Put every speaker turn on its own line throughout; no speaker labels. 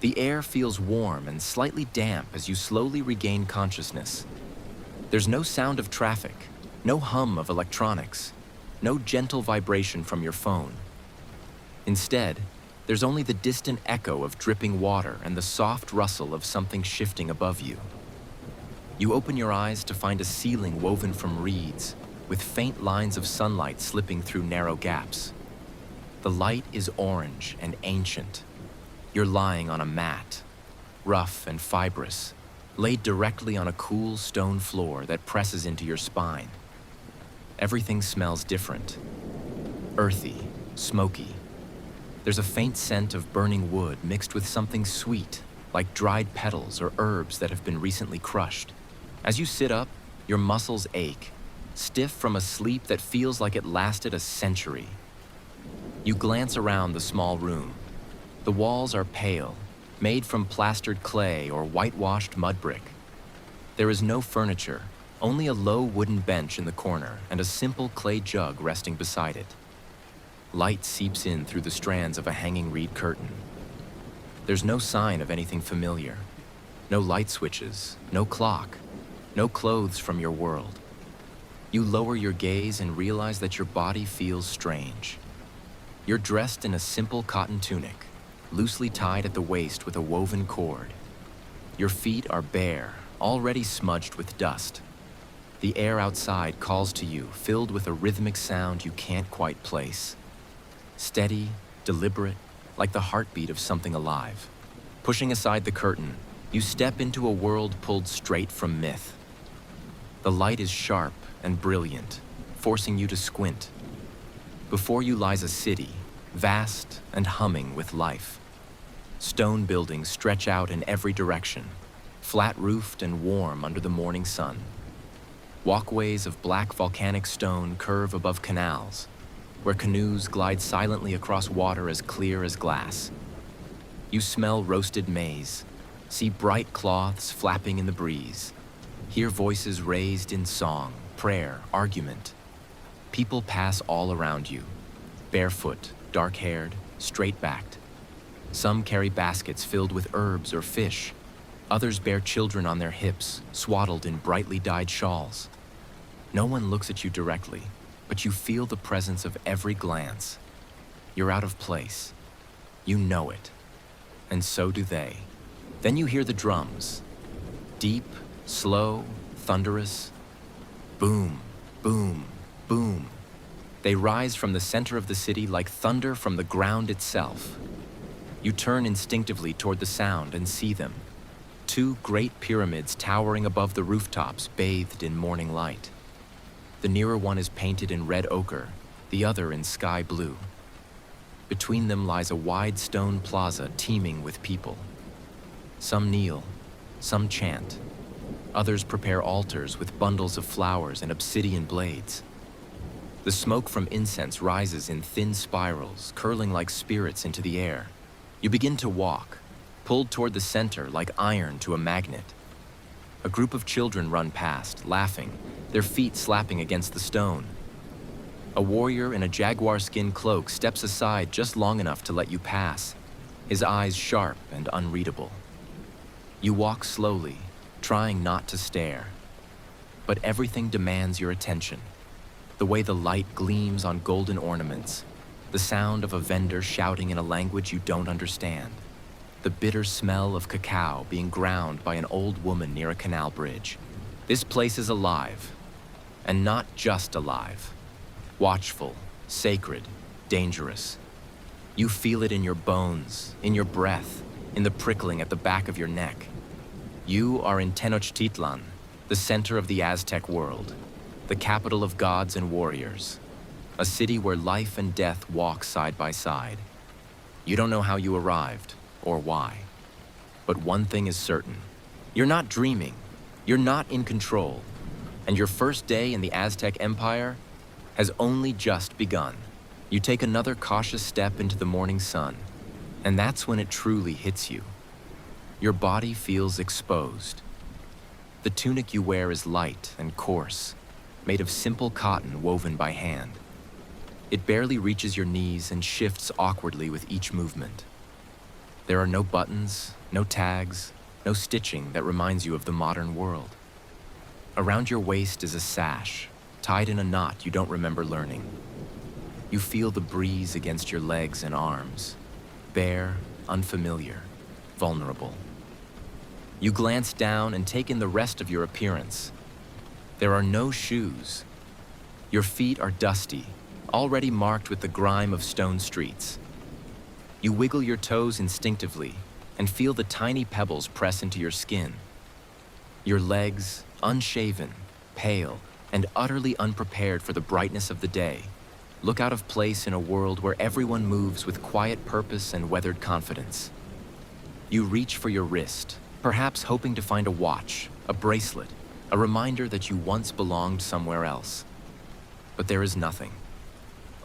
The air feels warm and slightly damp as you slowly regain consciousness. There's no sound of traffic, no hum of electronics, no gentle vibration from your phone. Instead, there's only the distant echo of dripping water and the soft rustle of something shifting above you. You open your eyes to find a ceiling woven from reeds, with faint lines of sunlight slipping through narrow gaps. The light is orange and ancient. You're lying on a mat, rough and fibrous, laid directly on a cool stone floor that presses into your spine. Everything smells different. Earthy, smoky. There's a faint scent of burning wood mixed with something sweet, like dried petals or herbs that have been recently crushed. As you sit up, your muscles ache, stiff from a sleep that feels like it lasted a century. You glance around the small room. The walls are pale, made from plastered clay or whitewashed mud brick. There is no furniture, only a low wooden bench in the corner and a simple clay jug resting beside it. Light seeps in through the strands of a hanging reed curtain. There's no sign of anything familiar. No light switches, no clock, no clothes from your world. You lower your gaze and realize that your body feels strange. You're dressed in a simple cotton tunic, loosely tied at the waist with a woven cord. Your feet are bare, already smudged with dust. The air outside calls to you, filled with a rhythmic sound you can't quite place. Steady, deliberate, like the heartbeat of something alive. Pushing aside the curtain, you step into a world pulled straight from myth. The light is sharp and brilliant, forcing you to squint. Before you lies a city, vast and humming with life. Stone buildings stretch out in every direction, flat-roofed and warm under the morning sun. Walkways of black volcanic stone curve above canals, where canoes glide silently across water as clear as glass. You smell roasted maize, see bright cloths flapping in the breeze, hear voices raised in song, prayer, argument. People pass all around you, barefoot, dark-haired, straight-backed. Some carry baskets filled with herbs or fish. Others bear children on their hips, swaddled in brightly dyed shawls. No one looks at you directly, but you feel the presence of every glance. You're out of place. You know it. And so do they. Then you hear the drums. Deep, slow, thunderous. Boom, boom, boom. They rise from the center of the city like thunder from the ground itself. You turn instinctively toward the sound and see them. Two great pyramids towering above the rooftops, bathed in morning light. The nearer one is painted in red ochre, the other in sky blue. Between them lies a wide stone plaza teeming with people. Some kneel, some chant. Others prepare altars with bundles of flowers and obsidian blades. The smoke from incense rises in thin spirals, curling like spirits into the air. You begin to walk, pulled toward the center like iron to a magnet. A group of children run past, laughing, their feet slapping against the stone. A warrior in a jaguar skin cloak steps aside just long enough to let you pass, his eyes sharp and unreadable. You walk slowly, trying not to stare. But everything demands your attention. The way the light gleams on golden ornaments, the sound of a vendor shouting in a language you don't understand, the bitter smell of cacao being ground by an old woman near a canal bridge. This place is alive, and not just alive. Watchful, sacred, dangerous. You feel it in your bones, in your breath, in the prickling at the back of your neck. You are in Tenochtitlan, the center of the Aztec world, the capital of gods and warriors, a city where life and death walk side by side. You don't know how you arrived or why, but one thing is certain. You're not dreaming, you're not in control, and your first day in the Aztec Empire has only just begun. You take another cautious step into the morning sun, and that's when it truly hits you. Your body feels exposed. The tunic you wear is light and coarse, made of simple cotton woven by hand. It barely reaches your knees and shifts awkwardly with each movement. There are no buttons, no tags, no stitching that reminds you of the modern world. Around your waist is a sash, tied in a knot you don't remember learning. You feel the breeze against your legs and arms, bare, unfamiliar, vulnerable. You glance down and take in the rest of your appearance. There are no shoes. Your feet are dusty, already marked with the grime of stone streets. You wiggle your toes instinctively and feel the tiny pebbles press into your skin. Your legs, unshaven, pale, and utterly unprepared for the brightness of the day, look out of place in a world where everyone moves with quiet purpose and weathered confidence. You reach for your wrist, perhaps hoping to find a watch, a bracelet, a reminder that you once belonged somewhere else. But there is nothing.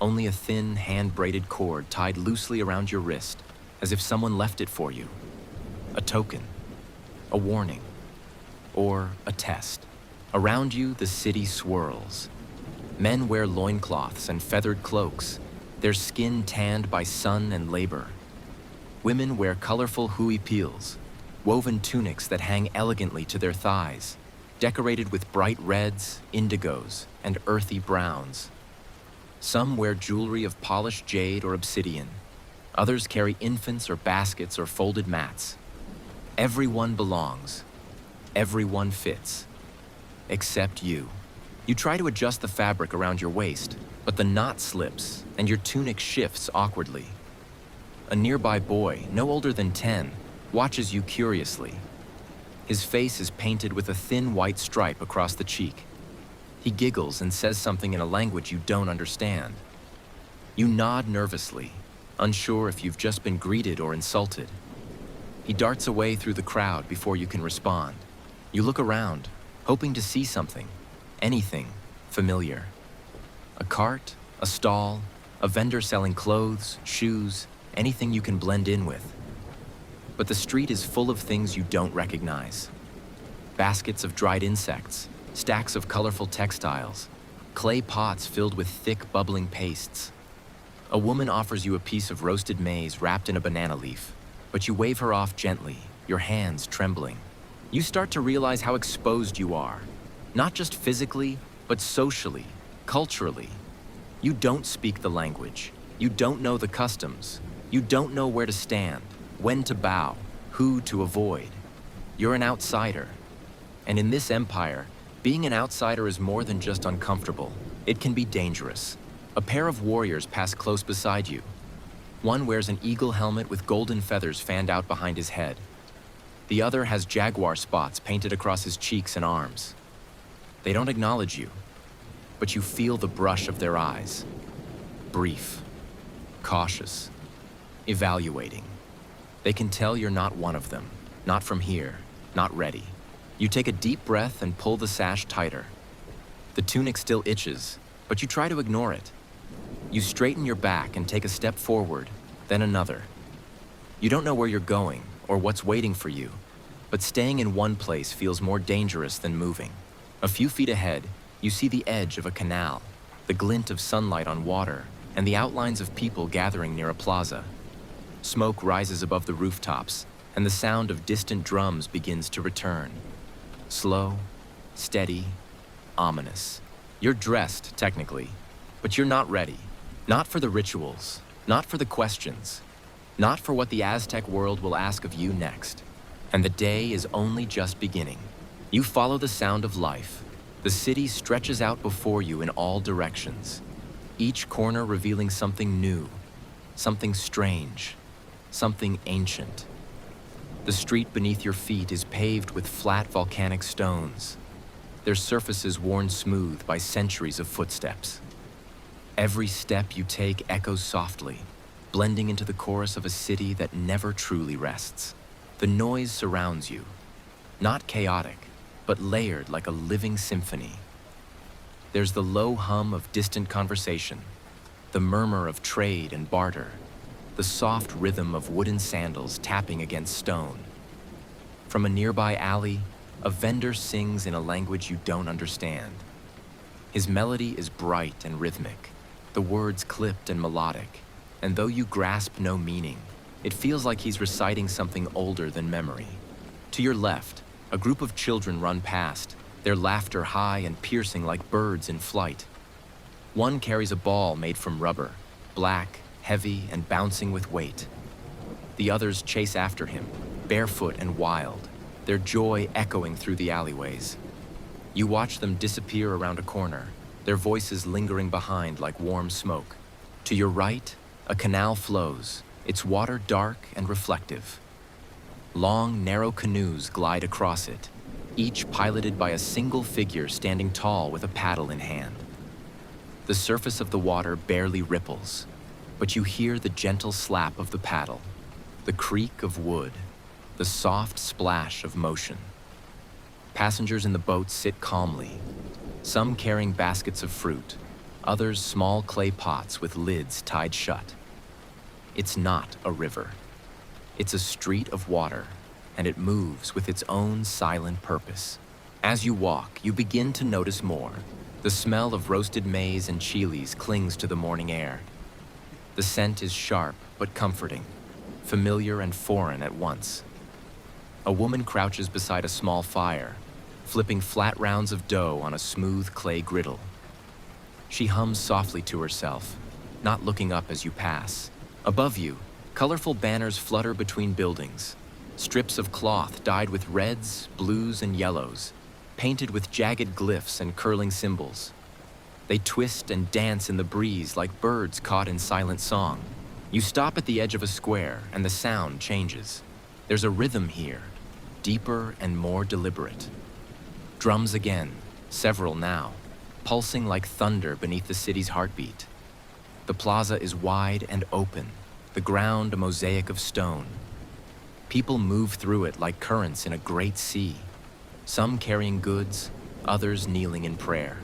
Only a thin, hand-braided cord tied loosely around your wrist, as if someone left it for you. A token, a warning, or a test. Around you, the city swirls. Men wear loincloths and feathered cloaks, their skin tanned by sun and labor. Women wear colorful huipiles, woven tunics that hang elegantly to their thighs, decorated with bright reds, indigos, and earthy browns. Some wear jewelry of polished jade or obsidian. Others carry infants or baskets or folded mats. Everyone belongs. Everyone fits. Except you. You try to adjust the fabric around your waist, but the knot slips and your tunic shifts awkwardly. A nearby boy, no older than 10, watches you curiously. His face is painted with a thin white stripe across the cheek. He giggles and says something in a language you don't understand. You nod nervously, unsure if you've just been greeted or insulted. He darts away through the crowd before you can respond. You look around, hoping to see something, anything familiar. A cart, a stall, a vendor selling clothes, shoes, anything you can blend in with. But the street is full of things you don't recognize. Baskets of dried insects, stacks of colorful textiles, clay pots filled with thick, bubbling pastes. A woman offers you a piece of roasted maize wrapped in a banana leaf, but you wave her off gently, your hands trembling. You start to realize how exposed you are, not just physically, but socially, culturally. You don't speak the language. You don't know the customs. You don't know where to stand, when to bow, who to avoid. You're an outsider. And in this empire, being an outsider is more than just uncomfortable. It can be dangerous. A pair of warriors pass close beside you. One wears an eagle helmet with golden feathers fanned out behind his head. The other has jaguar spots painted across his cheeks and arms. They don't acknowledge you, but you feel the brush of their eyes. Brief, cautious, evaluating. They can tell you're not one of them, not from here, not ready. You take a deep breath and pull the sash tighter. The tunic still itches, but you try to ignore it. You straighten your back and take a step forward, then another. You don't know where you're going or what's waiting for you, but staying in one place feels more dangerous than moving. A few feet ahead, you see the edge of a canal, the glint of sunlight on water, and the outlines of people gathering near a plaza. Smoke rises above the rooftops, and the sound of distant drums begins to return. Slow, steady, ominous. You're dressed, technically, but you're not ready. Not for the rituals, not for the questions, not for what the Aztec world will ask of you next. And the day is only just beginning. You follow the sound of life. The city stretches out before you in all directions, each corner revealing something new, something strange, something ancient. The street beneath your feet is paved with flat volcanic stones, their surfaces worn smooth by centuries of footsteps. Every step you take echoes softly, blending into the chorus of a city that never truly rests. The noise surrounds you, not chaotic, but layered like a living symphony. There's the low hum of distant conversation, the murmur of trade and barter, the soft rhythm of wooden sandals tapping against stone. From a nearby alley, a vendor sings in a language you don't understand. His melody is bright and rhythmic, the words clipped and melodic, and though you grasp no meaning, It feels like he's reciting something older than memory. To your left, a group of children run past, their laughter high and piercing like birds in flight. One carries a ball made from rubber, black, heavy, and bouncing with weight. The others chase after him, barefoot and wild, their joy echoing through the alleyways. You watch them disappear around a corner, their voices lingering behind like warm smoke. To your right, a canal flows, its water dark and reflective. Long, narrow canoes glide across it, each piloted by a single figure standing tall with a paddle in hand. The surface of the water barely ripples, but you hear the gentle slap of the paddle, the creak of wood, the soft splash of motion. Passengers in the boat sit calmly, some carrying baskets of fruit, others small clay pots with lids tied shut. It's not a river. It's a street of water, and it moves with its own silent purpose. As you walk, you begin to notice more. The smell of roasted maize and chilies clings to the morning air. The scent is sharp but comforting, familiar and foreign at once. A woman crouches beside a small fire, flipping flat rounds of dough on a smooth clay griddle. She hums softly to herself, not looking up as you pass. Above you, colorful banners flutter between buildings, strips of cloth dyed with reds, blues, and yellows, painted with jagged glyphs and curling symbols. They twist and dance in the breeze like birds caught in silent song. You stop at the edge of a square, and the sound changes. There's a rhythm here, deeper and more deliberate. Drums again, several now, pulsing like thunder beneath the city's heartbeat. The plaza is wide and open, the ground a mosaic of stone. People move through it like currents in a great sea, some carrying goods, others kneeling in prayer.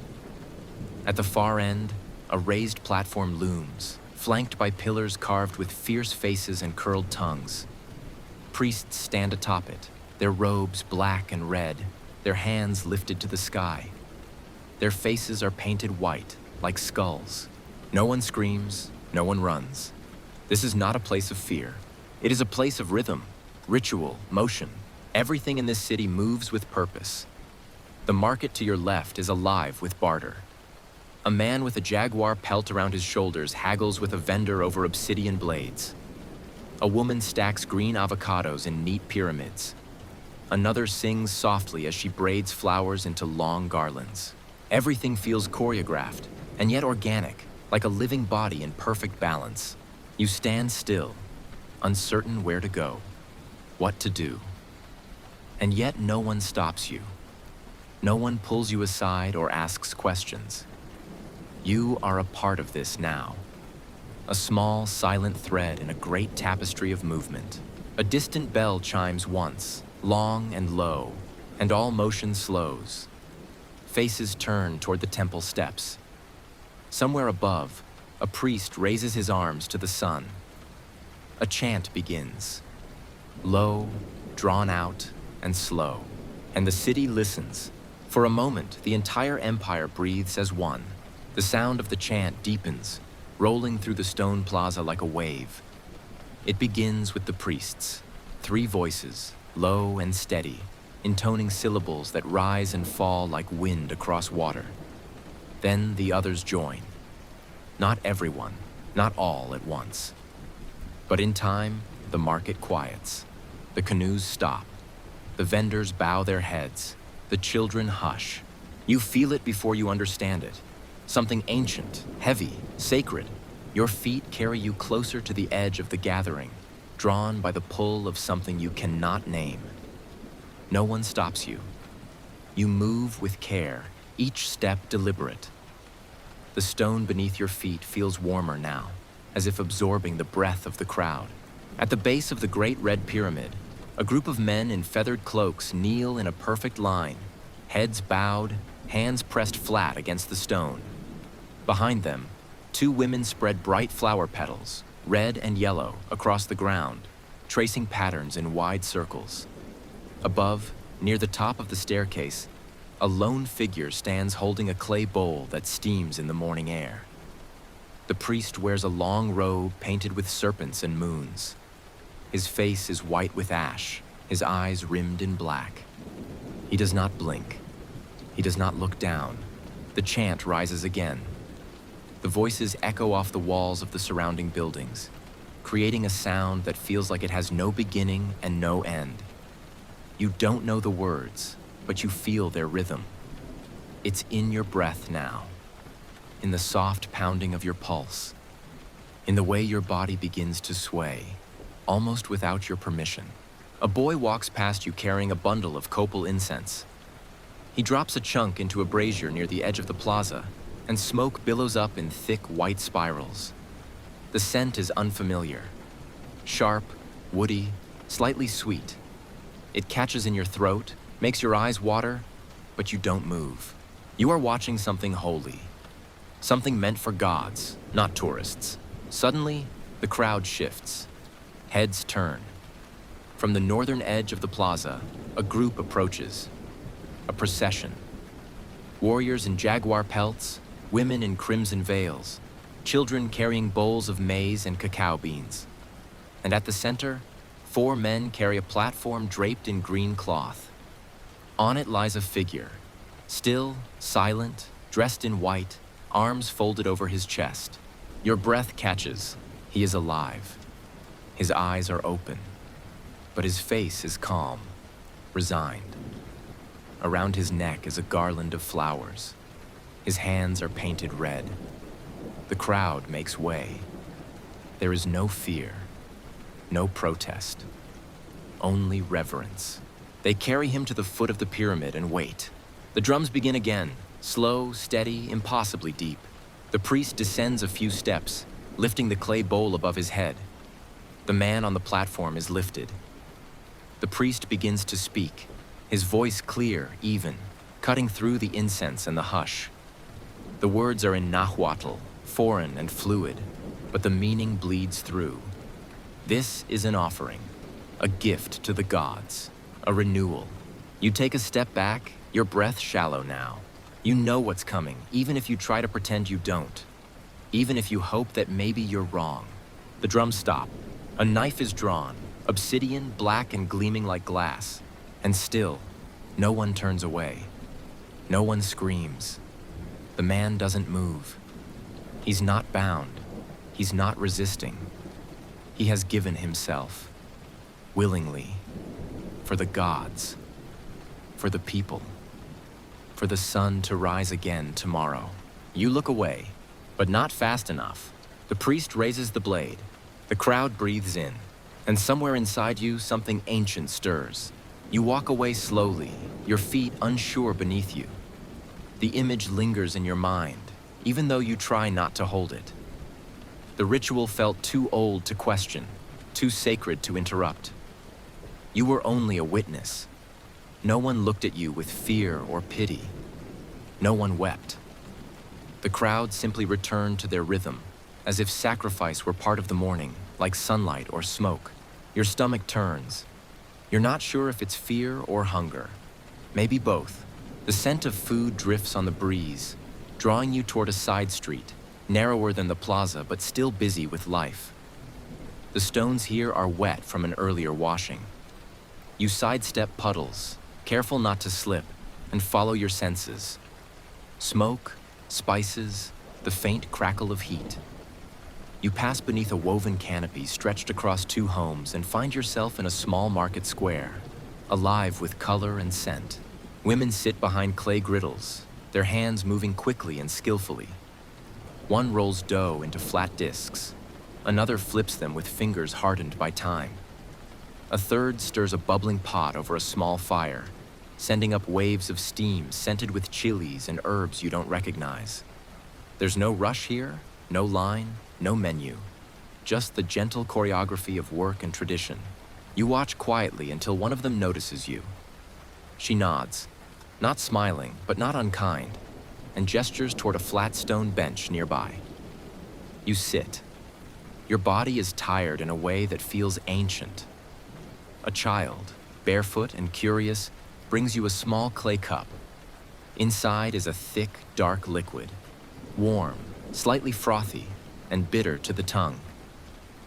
At the far end, a raised platform looms, flanked by pillars carved with fierce faces and curled tongues. Priests stand atop it, their robes black and red, their hands lifted to the sky. Their faces are painted white, like skulls. No one screams, no one runs. This is not a place of fear. It is a place of rhythm, ritual, motion. Everything in this city moves with purpose. The market to your left is alive with barter. A man with a jaguar pelt around his shoulders haggles with a vendor over obsidian blades. A woman stacks green avocados in neat pyramids. Another sings softly as she braids flowers into long garlands. Everything feels choreographed, and yet organic, like a living body in perfect balance. You stand still, uncertain where to go, what to do. And yet no one stops you. No one pulls you aside or asks questions. You are a part of this now. A small, silent thread in a great tapestry of movement. A distant bell chimes once, long and low, and all motion slows. Faces turn toward the temple steps. Somewhere above, a priest raises his arms to the sun. A chant begins, low, drawn out, and slow, and the city listens. For a moment, the entire empire breathes as one. The sound of the chant deepens, rolling through the stone plaza like a wave. It begins with the priests, 3 voices, low and steady, intoning syllables that rise and fall like wind across water. Then the others join. Not everyone, not all at once. But in time, the market quiets. The canoes stop. The vendors bow their heads. The children hush. You feel it before you understand it. Something ancient, heavy, sacred. Your feet carry you closer to the edge of the gathering, drawn by the pull of something you cannot name. No one stops you. You move with care, each step deliberate. The stone beneath your feet feels warmer now, as if absorbing the breath of the crowd. At the base of the Great Red Pyramid, a group of men in feathered cloaks kneel in a perfect line, heads bowed, hands pressed flat against the stone. Behind them, 2 women spread bright flower petals, red and yellow, across the ground, tracing patterns in wide circles. Above, near the top of the staircase, a lone figure stands holding a clay bowl that steams in the morning air. The priest wears a long robe painted with serpents and moons. His face is white with ash, his eyes rimmed in black. He does not blink. He does not look down. The chant rises again. The voices echo off the walls of the surrounding buildings, creating a sound that feels like it has no beginning and no end. You don't know the words, but you feel their rhythm. It's in your breath now, in the soft pounding of your pulse, in the way your body begins to sway, almost without your permission. A boy walks past you carrying a bundle of copal incense. He drops a chunk into a brazier near the edge of the plaza, and smoke billows up in thick white spirals. The scent is unfamiliar. Sharp, woody, slightly sweet. It catches in your throat, makes your eyes water, but you don't move. You are watching something holy, something meant for gods, not tourists. Suddenly, the crowd shifts. Heads turn. From the northern edge of the plaza, a group approaches. A procession. Warriors in jaguar pelts, women in crimson veils, children carrying bowls of maize and cacao beans. And at the center, 4 men carry a platform draped in green cloth. On it lies a figure, still, silent, dressed in white, arms folded over his chest. Your breath catches. He is alive. His eyes are open, but his face is calm, resigned. Around his neck is a garland of flowers. His hands are painted red. The crowd makes way. There is no fear, no protest, only reverence. They carry him to the foot of the pyramid and wait. The drums begin again, slow, steady, impossibly deep. The priest descends a few steps, lifting the clay bowl above his head. The man on the platform is lifted. The priest begins to speak, his voice clear, even, cutting through the incense and the hush. The words are in Nahuatl, foreign and fluid, but the meaning bleeds through. This is an offering, a gift to the gods, a renewal. You take a step back, your breath shallow now. You know what's coming, even if you try to pretend you don't. Even if you hope that maybe you're wrong. The drums stop. A knife is drawn, obsidian, black and gleaming like glass. And still, no one turns away. No one screams. The man doesn't move. He's not bound. He's not resisting. He has given himself, willingly, for the gods, for the people, for the sun to rise again tomorrow. You look away, but not fast enough. The priest raises the blade. The crowd breathes in, and somewhere inside you, something ancient stirs. You walk away slowly, your feet unsure beneath you. The image lingers in your mind, even though you try not to hold it. The ritual felt too old to question, too sacred to interrupt. You were only a witness. No one looked at you with fear or pity. No one wept. The crowd simply returned to their rhythm, as if sacrifice were part of the morning, like sunlight or smoke. Your stomach turns. You're not sure if it's fear or hunger. Maybe both. The scent of food drifts on the breeze, drawing you toward a side street, narrower than the plaza but still busy with life. The stones here are wet from an earlier washing. You sidestep puddles, careful not to slip, and follow your senses. Smoke, spices, the faint crackle of heat. You pass beneath a woven canopy stretched across 2 homes and find yourself in a small market square, alive with color and scent. Women sit behind clay griddles, their hands moving quickly and skillfully. One rolls dough into flat discs. Another flips them with fingers hardened by time. A third stirs a bubbling pot over a small fire, sending up waves of steam scented with chilies and herbs you don't recognize. There's no rush here, no line, no menu, just the gentle choreography of work and tradition. You watch quietly until one of them notices you. She nods, not smiling, but not unkind, and gestures toward a flat stone bench nearby. You sit. Your body is tired in a way that feels ancient. A child, barefoot and curious, brings you a small clay cup. Inside is a thick, dark liquid, warm, slightly frothy, and bitter to the tongue.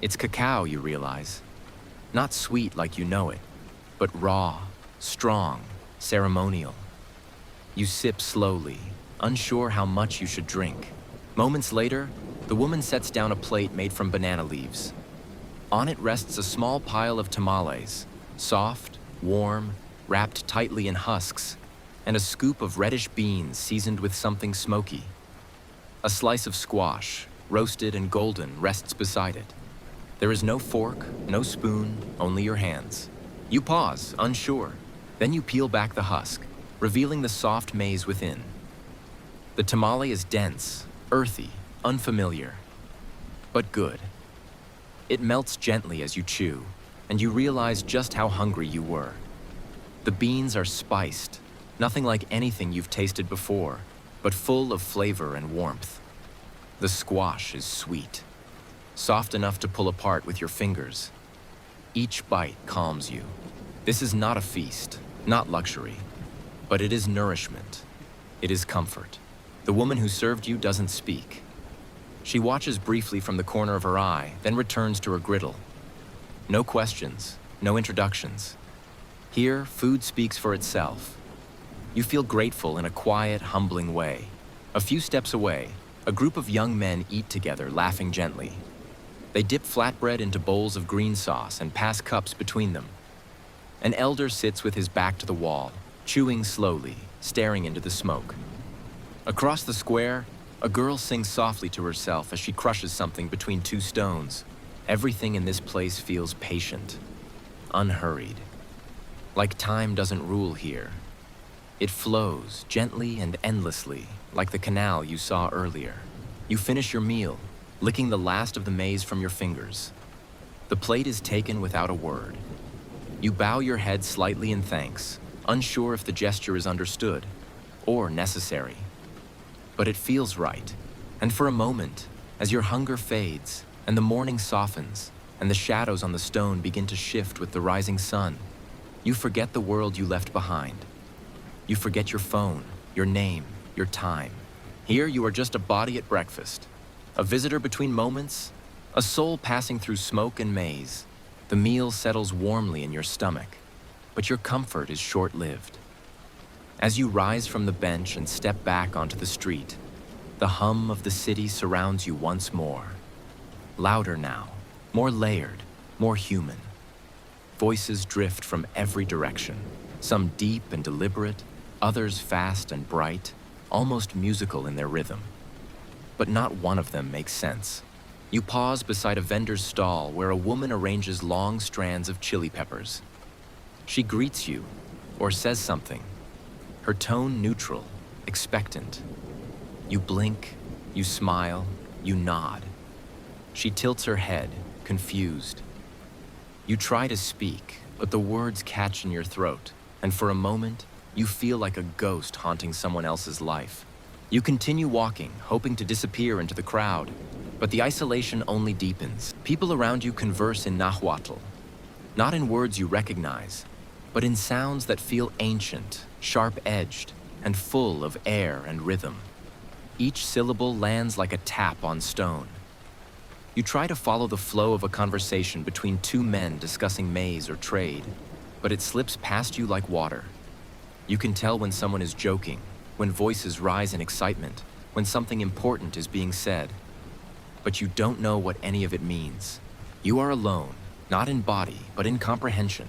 It's cacao, you realize. Not sweet like you know it, but raw, strong, ceremonial. You sip slowly, unsure how much you should drink. Moments later, the woman sets down a plate made from banana leaves. On it rests a small pile of tamales, soft, warm, wrapped tightly in husks, and a scoop of reddish beans seasoned with something smoky. A slice of squash, roasted and golden, rests beside it. There is no fork, no spoon, only your hands. You pause, unsure. Then you peel back the husk, revealing the soft maize within. The tamale is dense, earthy, unfamiliar, but good. It melts gently as you chew, and you realize just how hungry you were. The beans are spiced, nothing like anything you've tasted before, but full of flavor and warmth. The squash is sweet, soft enough to pull apart with your fingers. Each bite calms you. This is not a feast, not luxury, but it is nourishment. It is comfort. The woman who served you doesn't speak. She watches briefly from the corner of her eye, then returns to her griddle. No questions, no introductions. Here, food speaks for itself. You feel grateful in a quiet, humbling way. A few steps away, a group of young men eat together, laughing gently. They dip flatbread into bowls of green sauce and pass cups between them. An elder sits with his back to the wall, chewing slowly, staring into the smoke. Across the square, a girl sings softly to herself as she crushes something between two stones. Everything in this place feels patient, unhurried. Like time doesn't rule here. It flows gently and endlessly, like the canal you saw earlier. You finish your meal, licking the last of the maize from your fingers. The plate is taken without a word. You bow your head slightly in thanks, unsure if the gesture is understood or necessary. But it feels right, and for a moment, as your hunger fades and the morning softens and the shadows on the stone begin to shift with the rising sun, you forget the world you left behind. You forget your phone, your name, your time. Here you are just a body at breakfast, a visitor between moments, a soul passing through smoke and maze. The meal settles warmly in your stomach, but your comfort is short-lived. As you rise from the bench and step back onto the street, the hum of the city surrounds you once more. Louder now, more layered, more human. Voices drift from every direction, some deep and deliberate, others fast and bright, almost musical in their rhythm. But not one of them makes sense. You pause beside a vendor's stall where a woman arranges long strands of chili peppers. She greets you, or says something, her tone neutral, expectant. You blink, you smile, you nod. She tilts her head, confused. You try to speak, but the words catch in your throat, and for a moment, you feel like a ghost haunting someone else's life. You continue walking, hoping to disappear into the crowd, but the isolation only deepens. People around you converse in Nahuatl, not in words you recognize, but in sounds that feel ancient, sharp-edged, and full of air and rhythm. Each syllable lands like a tap on stone. You try to follow the flow of a conversation between two men discussing maize or trade, but it slips past you like water. You can tell when someone is joking, when voices rise in excitement, when something important is being said. But you don't know what any of it means. You are alone, not in body, but in comprehension.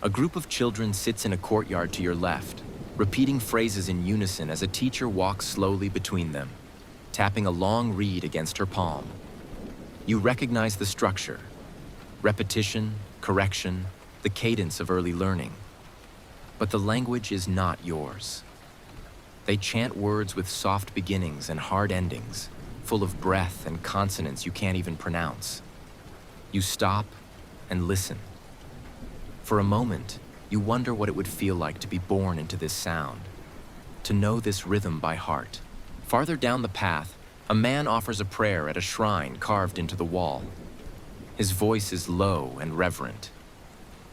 A group of children sits in a courtyard to your left, repeating phrases in unison as a teacher walks slowly between them, tapping a long reed against her palm. You recognize the structure, repetition, correction, the cadence of early learning. But the language is not yours. They chant words with soft beginnings and hard endings, full of breath and consonants you can't even pronounce. You stop and listen. For a moment, you wonder what it would feel like to be born into this sound, to know this rhythm by heart. Farther down the path, a man offers a prayer at a shrine carved into the wall. His voice is low and reverent.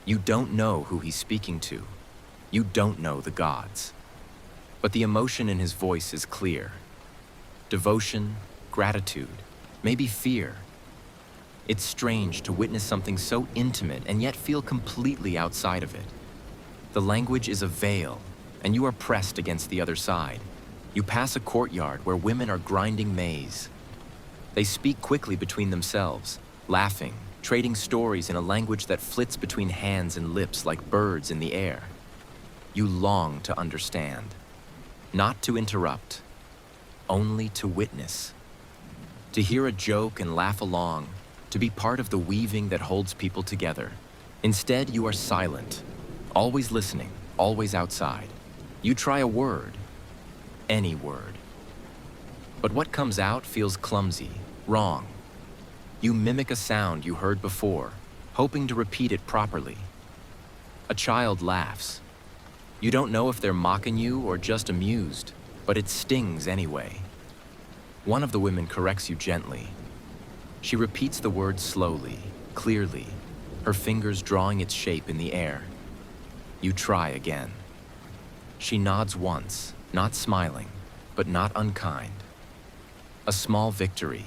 You don't know who he's speaking to. You don't know the gods. But the emotion in his voice is clear. Devotion, gratitude, maybe fear. It's strange to witness something so intimate and yet feel completely outside of it. The language is a veil, and you are pressed against the other side. You pass a courtyard where women are grinding maize. They speak quickly between themselves, laughing, trading stories in a language that flits between hands and lips like birds in the air. You long to understand, not to interrupt, only to witness. To hear a joke and laugh along, to be part of the weaving that holds people together. Instead, you are silent, always listening, always outside. You try a word, any word. But what comes out feels clumsy, wrong. You mimic a sound you heard before, hoping to repeat it properly. A child laughs. You don't know if they're mocking you or just amused, but it stings anyway. One of the women corrects you gently. She repeats the word slowly, clearly, her fingers drawing its shape in the air. You try again. She nods once, not smiling, but not unkind. A small victory,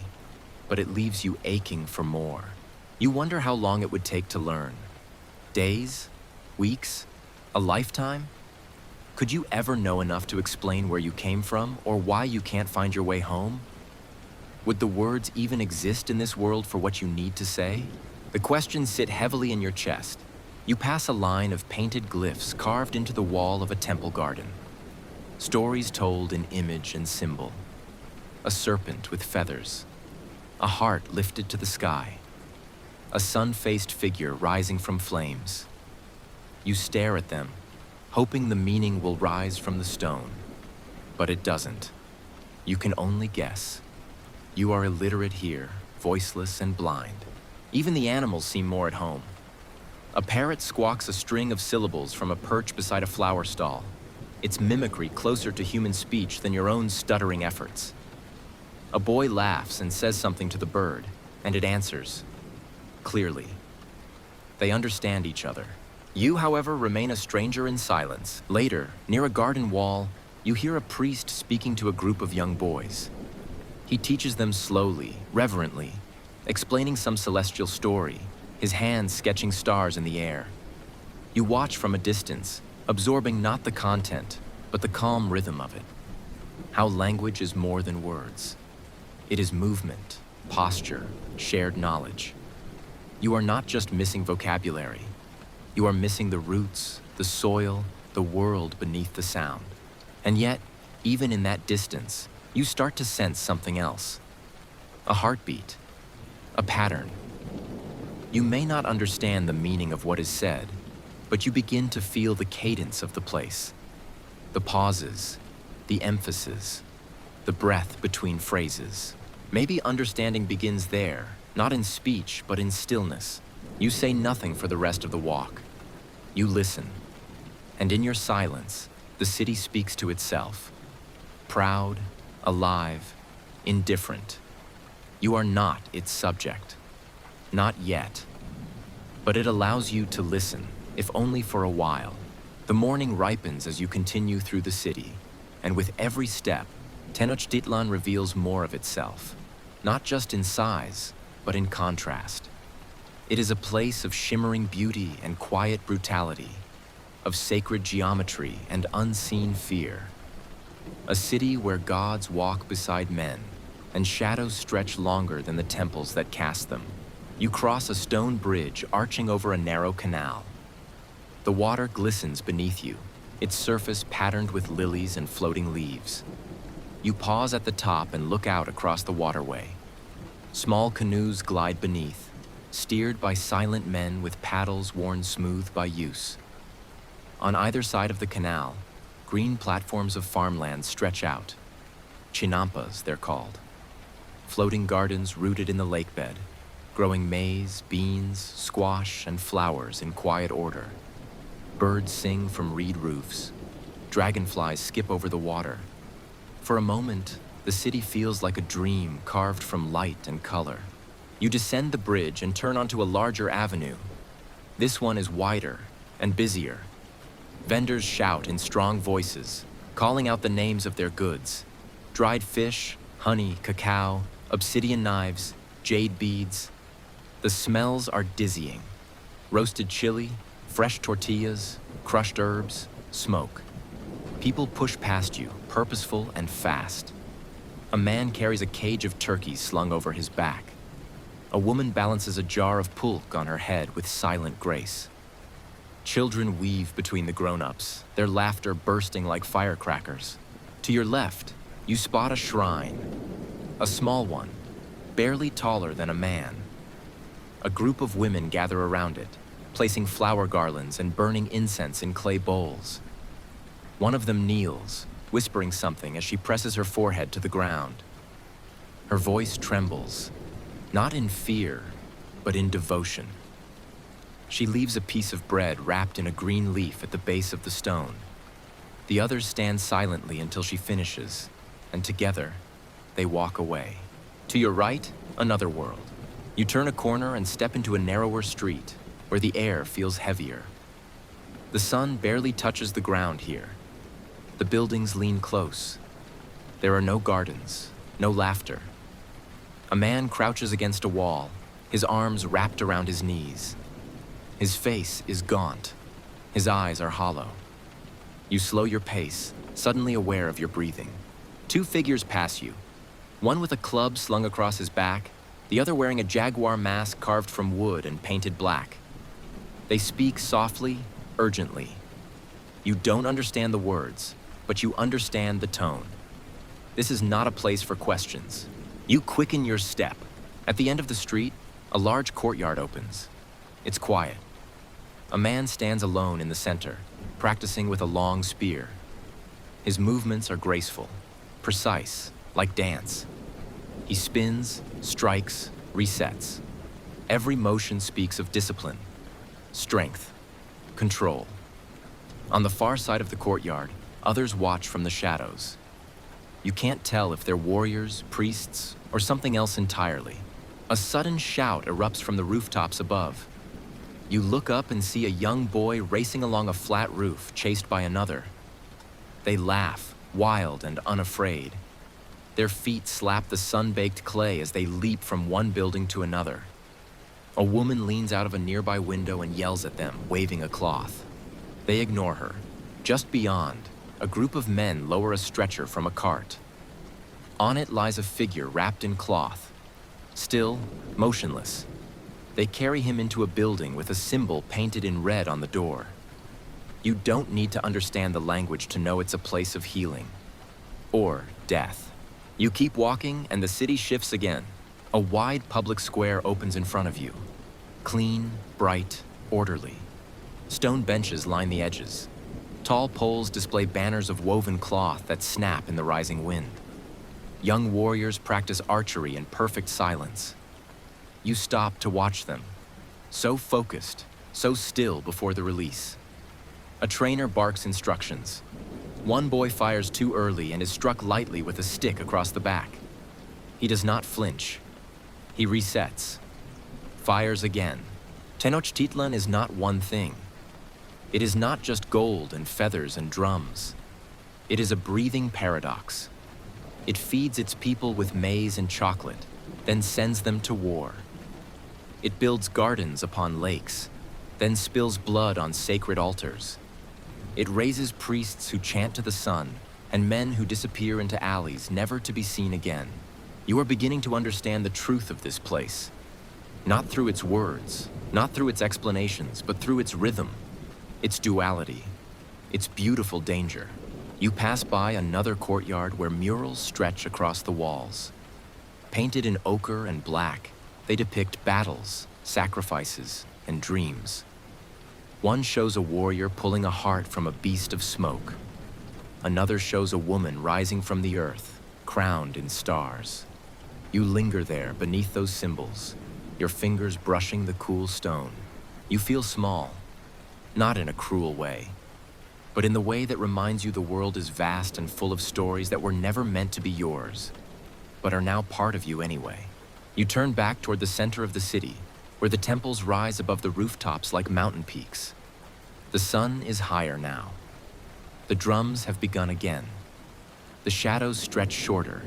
but it leaves you aching for more. You wonder how long it would take to learn. Days? Weeks? A lifetime? Could you ever know enough to explain where you came from or why you can't find your way home? Would the words even exist in this world for what you need to say? The questions sit heavily in your chest. You pass a line of painted glyphs carved into the wall of a temple garden. Stories told in image and symbol. A serpent with feathers. A heart lifted to the sky. A sun-faced figure rising from flames. You stare at them, hoping the meaning will rise from the stone. But it doesn't. You can only guess. You are illiterate here, voiceless and blind. Even the animals seem more at home. A parrot squawks a string of syllables from a perch beside a flower stall. Its mimicry closer to human speech than your own stuttering efforts. A boy laughs and says something to the bird, and it answers. Clearly. They understand each other. You, however, remain a stranger in silence. Later, near a garden wall, you hear a priest speaking to a group of young boys. He teaches them slowly, reverently, explaining some celestial story, his hands sketching stars in the air. You watch from a distance, absorbing not the content, but the calm rhythm of it. How language is more than words. It is movement, posture, shared knowledge. You are not just missing vocabulary. You are missing the roots, the soil, the world beneath the sound. And yet, even in that distance, you start to sense something else. A heartbeat, a pattern. You may not understand the meaning of what is said, but you begin to feel the cadence of the place. The pauses, the emphasis, the breath between phrases. Maybe understanding begins there, not in speech, but in stillness. You say nothing for the rest of the walk. You listen. And in your silence, the city speaks to itself. Proud, alive, indifferent. You are not its subject. Not yet. But it allows you to listen, if only for a while. The morning ripens as you continue through the city, and with every step, Tenochtitlan reveals more of itself, not just in size, but in contrast. It is a place of shimmering beauty and quiet brutality, of sacred geometry and unseen fear. A city where gods walk beside men, and shadows stretch longer than the temples that cast them. You cross a stone bridge arching over a narrow canal. The water glistens beneath you, its surface patterned with lilies and floating leaves. You pause at the top and look out across the waterway. Small canoes glide beneath, steered by silent men with paddles worn smooth by use. On either side of the canal, green platforms of farmland stretch out. Chinampas, they're called. Floating gardens rooted in the lakebed, growing maize, beans, squash, and flowers in quiet order. Birds sing from reed roofs. Dragonflies skip over the water. For a moment, the city feels like a dream carved from light and color. You descend the bridge and turn onto a larger avenue. This one is wider and busier. Vendors shout in strong voices, calling out the names of their goods. Dried fish, honey, cacao, obsidian knives, jade beads. The smells are dizzying. Roasted chili, fresh tortillas, crushed herbs, smoke. People push past you, purposeful and fast. A man carries a cage of turkeys slung over his back. A woman balances a jar of pulque on her head with silent grace. Children weave between the grown-ups, their laughter bursting like firecrackers. To your left, you spot a shrine, a small one, barely taller than a man. A group of women gather around it, placing flower garlands and burning incense in clay bowls. One of them kneels, whispering something as she presses her forehead to the ground. Her voice trembles, not in fear, but in devotion. She leaves a piece of bread wrapped in a green leaf at the base of the stone. The others stand silently until she finishes, and together, they walk away. To your right, another world. You turn a corner and step into a narrower street, where the air feels heavier. The sun barely touches the ground here. The buildings lean close. There are no gardens, no laughter. A man crouches against a wall, his arms wrapped around his knees. His face is gaunt. His eyes are hollow. You slow your pace, suddenly aware of your breathing. Two figures pass you, one with a club slung across his back, the other wearing a jaguar mask carved from wood and painted black. They speak softly, urgently. You don't understand the words, but you understand the tone. This is not a place for questions. You quicken your step. At the end of the street, a large courtyard opens. It's quiet. A man stands alone in the center, practicing with a long spear. His movements are graceful, precise, like dance. He spins, strikes, resets. Every motion speaks of discipline, strength, control. On the far side of the courtyard, others watch from the shadows. You can't tell if they're warriors, priests, or something else entirely. A sudden shout erupts from the rooftops above. You look up and see a young boy racing along a flat roof, chased by another. They laugh, wild and unafraid. Their feet slap the sun-baked clay as they leap from one building to another. A woman leans out of a nearby window and yells at them, waving a cloth. They ignore her. Just beyond, a group of men lower a stretcher from a cart. On it lies a figure wrapped in cloth, still, motionless. They carry him into a building with a symbol painted in red on the door. You don't need to understand the language to know it's a place of healing. Or death. You keep walking and the city shifts again. A wide public square opens in front of you. Clean, bright, orderly. Stone benches line the edges. Tall poles display banners of woven cloth that snap in the rising wind. Young warriors practice archery in perfect silence. You stop to watch them, so focused, so still before the release. A trainer barks instructions. One boy fires too early and is struck lightly with a stick across the back. He does not flinch. He resets. Fires again. Tenochtitlan is not one thing. It is not just gold and feathers and drums. It is a breathing paradox. It feeds its people with maize and chocolate, then sends them to war. It builds gardens upon lakes, then spills blood on sacred altars. It raises priests who chant to the sun and men who disappear into alleys never to be seen again. You are beginning to understand the truth of this place. Not through its words, not through its explanations, but through its rhythm, its duality, its beautiful danger. You pass by another courtyard where murals stretch across the walls. Painted in ochre and black, they depict battles, sacrifices, and dreams. One shows a warrior pulling a heart from a beast of smoke. Another shows a woman rising from the earth, crowned in stars. You linger there beneath those symbols, your fingers brushing the cool stone. You feel small, not in a cruel way, but in the way that reminds you the world is vast and full of stories that were never meant to be yours, but are now part of you anyway. You turn back toward the center of the city, where the temples rise above the rooftops like mountain peaks. The sun is higher now. The drums have begun again. The shadows stretch shorter,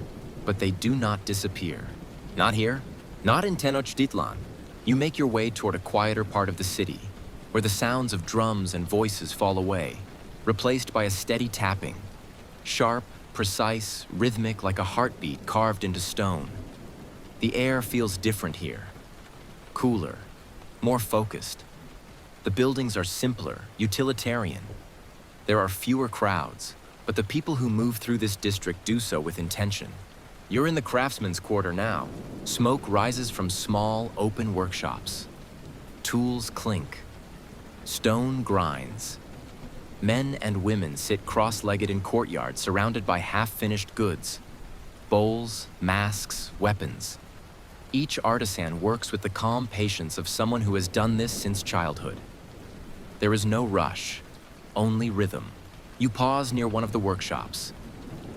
but they do not disappear. Not here, not in Tenochtitlan. You make your way toward a quieter part of the city, where the sounds of drums and voices fall away, replaced by a steady tapping, sharp, precise, rhythmic like a heartbeat carved into stone. The air feels different here, cooler, more focused. The buildings are simpler, utilitarian. There are fewer crowds, but the people who move through this district do so with intention. You're in the craftsman's quarter now. Smoke rises from small, open workshops. Tools clink. Stone grinds. Men and women sit cross-legged in courtyards surrounded by half-finished goods. Bowls, masks, weapons. Each artisan works with the calm patience of someone who has done this since childhood. There is no rush, only rhythm. You pause near one of the workshops.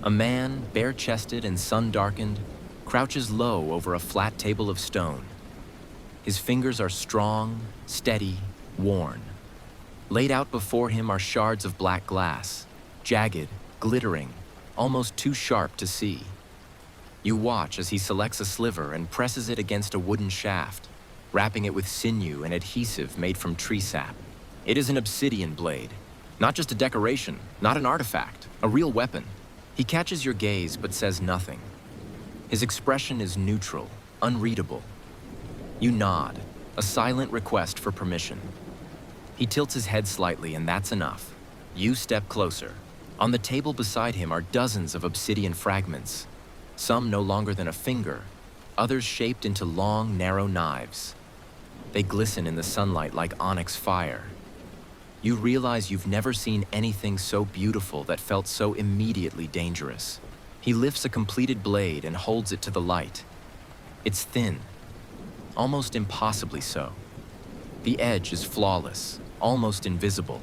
A man, bare-chested and sun-darkened, crouches low over a flat table of stone. His fingers are strong, steady, worn. Laid out before him are shards of black glass, jagged, glittering, almost too sharp to see. You watch as he selects a sliver and presses it against a wooden shaft, wrapping it with sinew and adhesive made from tree sap. It is an obsidian blade, not just a decoration, not an artifact, a real weapon. He catches your gaze but says nothing. His expression is neutral, unreadable. You nod, a silent request for permission. He tilts his head slightly, and that's enough. You step closer. On the table beside him are dozens of obsidian fragments, some no longer than a finger, others shaped into long, narrow knives. They glisten in the sunlight like onyx fire. You realize you've never seen anything so beautiful that felt so immediately dangerous. He lifts a completed blade and holds it to the light. It's thin, almost impossibly so. The edge is flawless, almost invisible.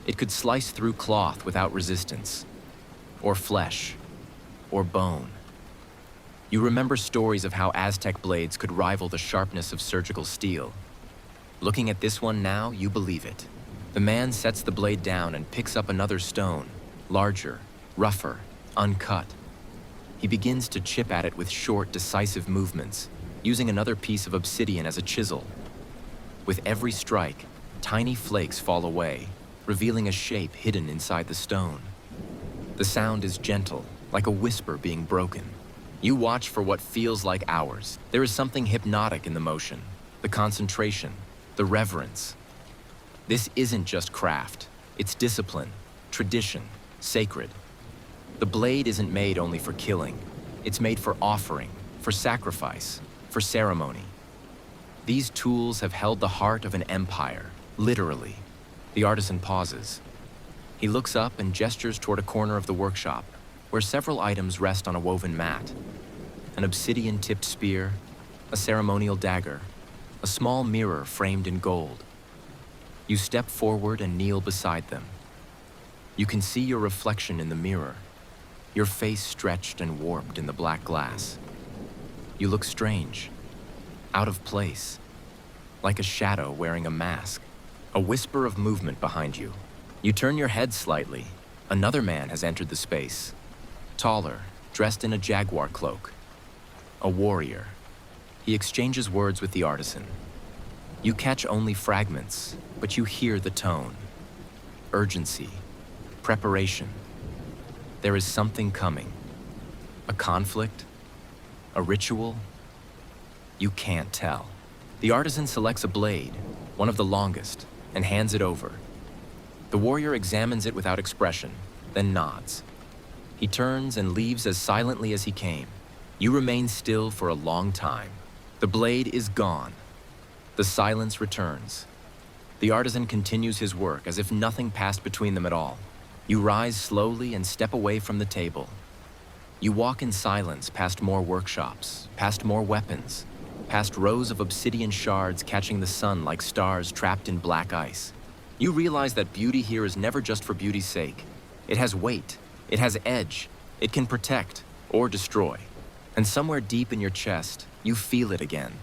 It could slice through cloth without resistance, or flesh, or bone. You remember stories of how Aztec blades could rival the sharpness of surgical steel. Looking at this one now, you believe it. The man sets the blade down and picks up another stone, larger, rougher, uncut. He begins to chip at it with short, decisive movements, using another piece of obsidian as a chisel. With every strike, tiny flakes fall away, revealing a shape hidden inside the stone. The sound is gentle, like a whisper being broken. You watch for what feels like hours. There is something hypnotic in the motion, the concentration, the reverence. This isn't just craft, it's discipline, tradition, sacred. The blade isn't made only for killing. It's made for offering, for sacrifice, for ceremony. These tools have held the heart of an empire, literally. The artisan pauses. He looks up and gestures toward a corner of the workshop, where several items rest on a woven mat. An obsidian-tipped spear, a ceremonial dagger, a small mirror framed in gold. You step forward and kneel beside them. You can see your reflection in the mirror, your face stretched and warped in the black glass. You look strange, out of place, like a shadow wearing a mask. A whisper of movement behind you. You turn your head slightly. Another man has entered the space, taller, dressed in a jaguar cloak. A warrior. He exchanges words with the artisan. You catch only fragments, but you hear the tone. Urgency, preparation. There is something coming. A conflict? A ritual? You can't tell. The artisan selects a blade, one of the longest, and hands it over. The warrior examines it without expression, then nods. He turns and leaves as silently as he came. You remain still for a long time. The blade is gone. The silence returns. The artisan continues his work as if nothing passed between them at all. You rise slowly and step away from the table. You walk in silence past more workshops, past more weapons, past rows of obsidian shards catching the sun like stars trapped in black ice. You realize that beauty here is never just for beauty's sake. It has weight, it has edge, it can protect or destroy. And somewhere deep in your chest, you feel it again.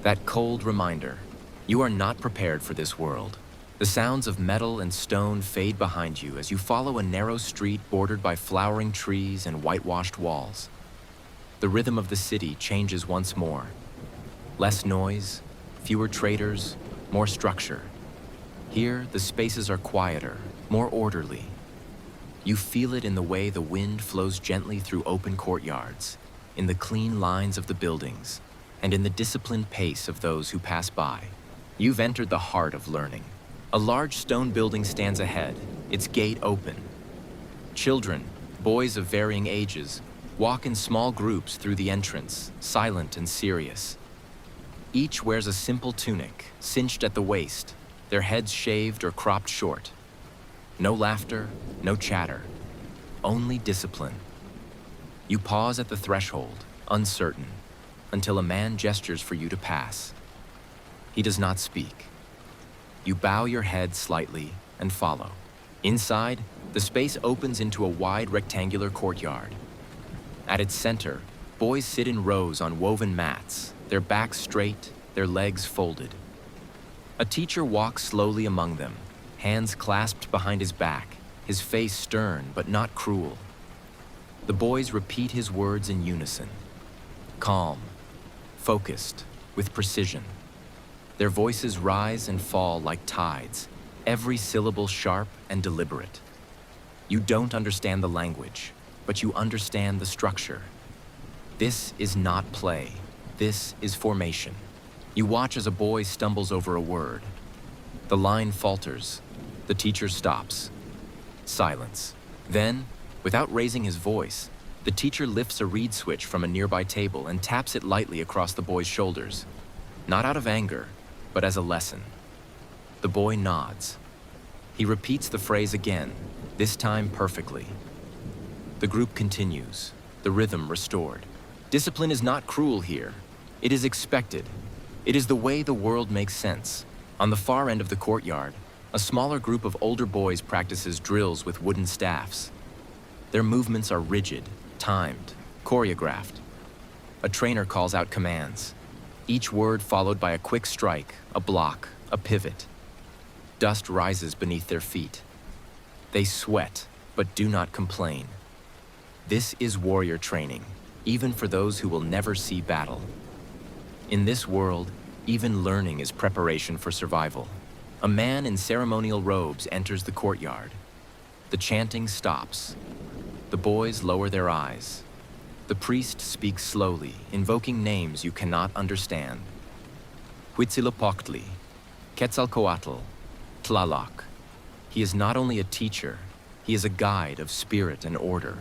That cold reminder, you are not prepared for this world. The sounds of metal and stone fade behind you as you follow a narrow street bordered by flowering trees and whitewashed walls. The rhythm of the city changes once more. Less noise, Fewer traders, more structure. Here, the spaces are quieter, more orderly. You feel it in the way the wind flows gently through open courtyards, in the clean lines of the buildings, and in the disciplined pace of those who pass by. You've entered the heart of learning. A large stone building stands ahead, its gate open. Children, boys of varying ages, walk in small groups through the entrance, silent and serious. Each wears a simple tunic, cinched at the waist, their heads shaved or cropped short. No laughter, no chatter, only discipline. You pause at the threshold, uncertain, until a man gestures for you to pass. He does not speak. You bow your head slightly and follow. Inside, the space opens into a wide rectangular courtyard. At its center, boys sit in rows on woven mats, their backs straight, their legs folded. A teacher walks slowly among them, hands clasped behind his back, his face stern but not cruel. The boys repeat his words in unison. Calm, focused, with precision. Their voices rise and fall like tides, every syllable sharp and deliberate. You don't understand the language, but you understand the structure. This is not play. This is formation. You watch as a boy stumbles over a word. The line falters. The teacher stops. Silence. Then, without raising his voice, the teacher lifts a reed switch from a nearby table and taps it lightly across the boy's shoulders. Not out of anger, but as a lesson. The boy nods. He repeats the phrase again, this time perfectly. The group continues, the rhythm restored. Discipline is not cruel here. It is expected. It is the way the world makes sense. On the far end of the courtyard, a smaller group of older boys practices drills with wooden staffs. Their movements are rigid, timed, choreographed. A trainer calls out commands, each word followed by a quick strike, a block, a pivot. Dust rises beneath their feet. They sweat, but do not complain. This is warrior training, even for those who will never see battle. In this world, even learning is preparation for survival. A man in ceremonial robes enters the courtyard. The chanting stops. The boys lower their eyes. The priest speaks slowly, invoking names you cannot understand. Huitzilopochtli, Quetzalcoatl, Tlaloc. He is not only a teacher, he is a guide of spirit and order.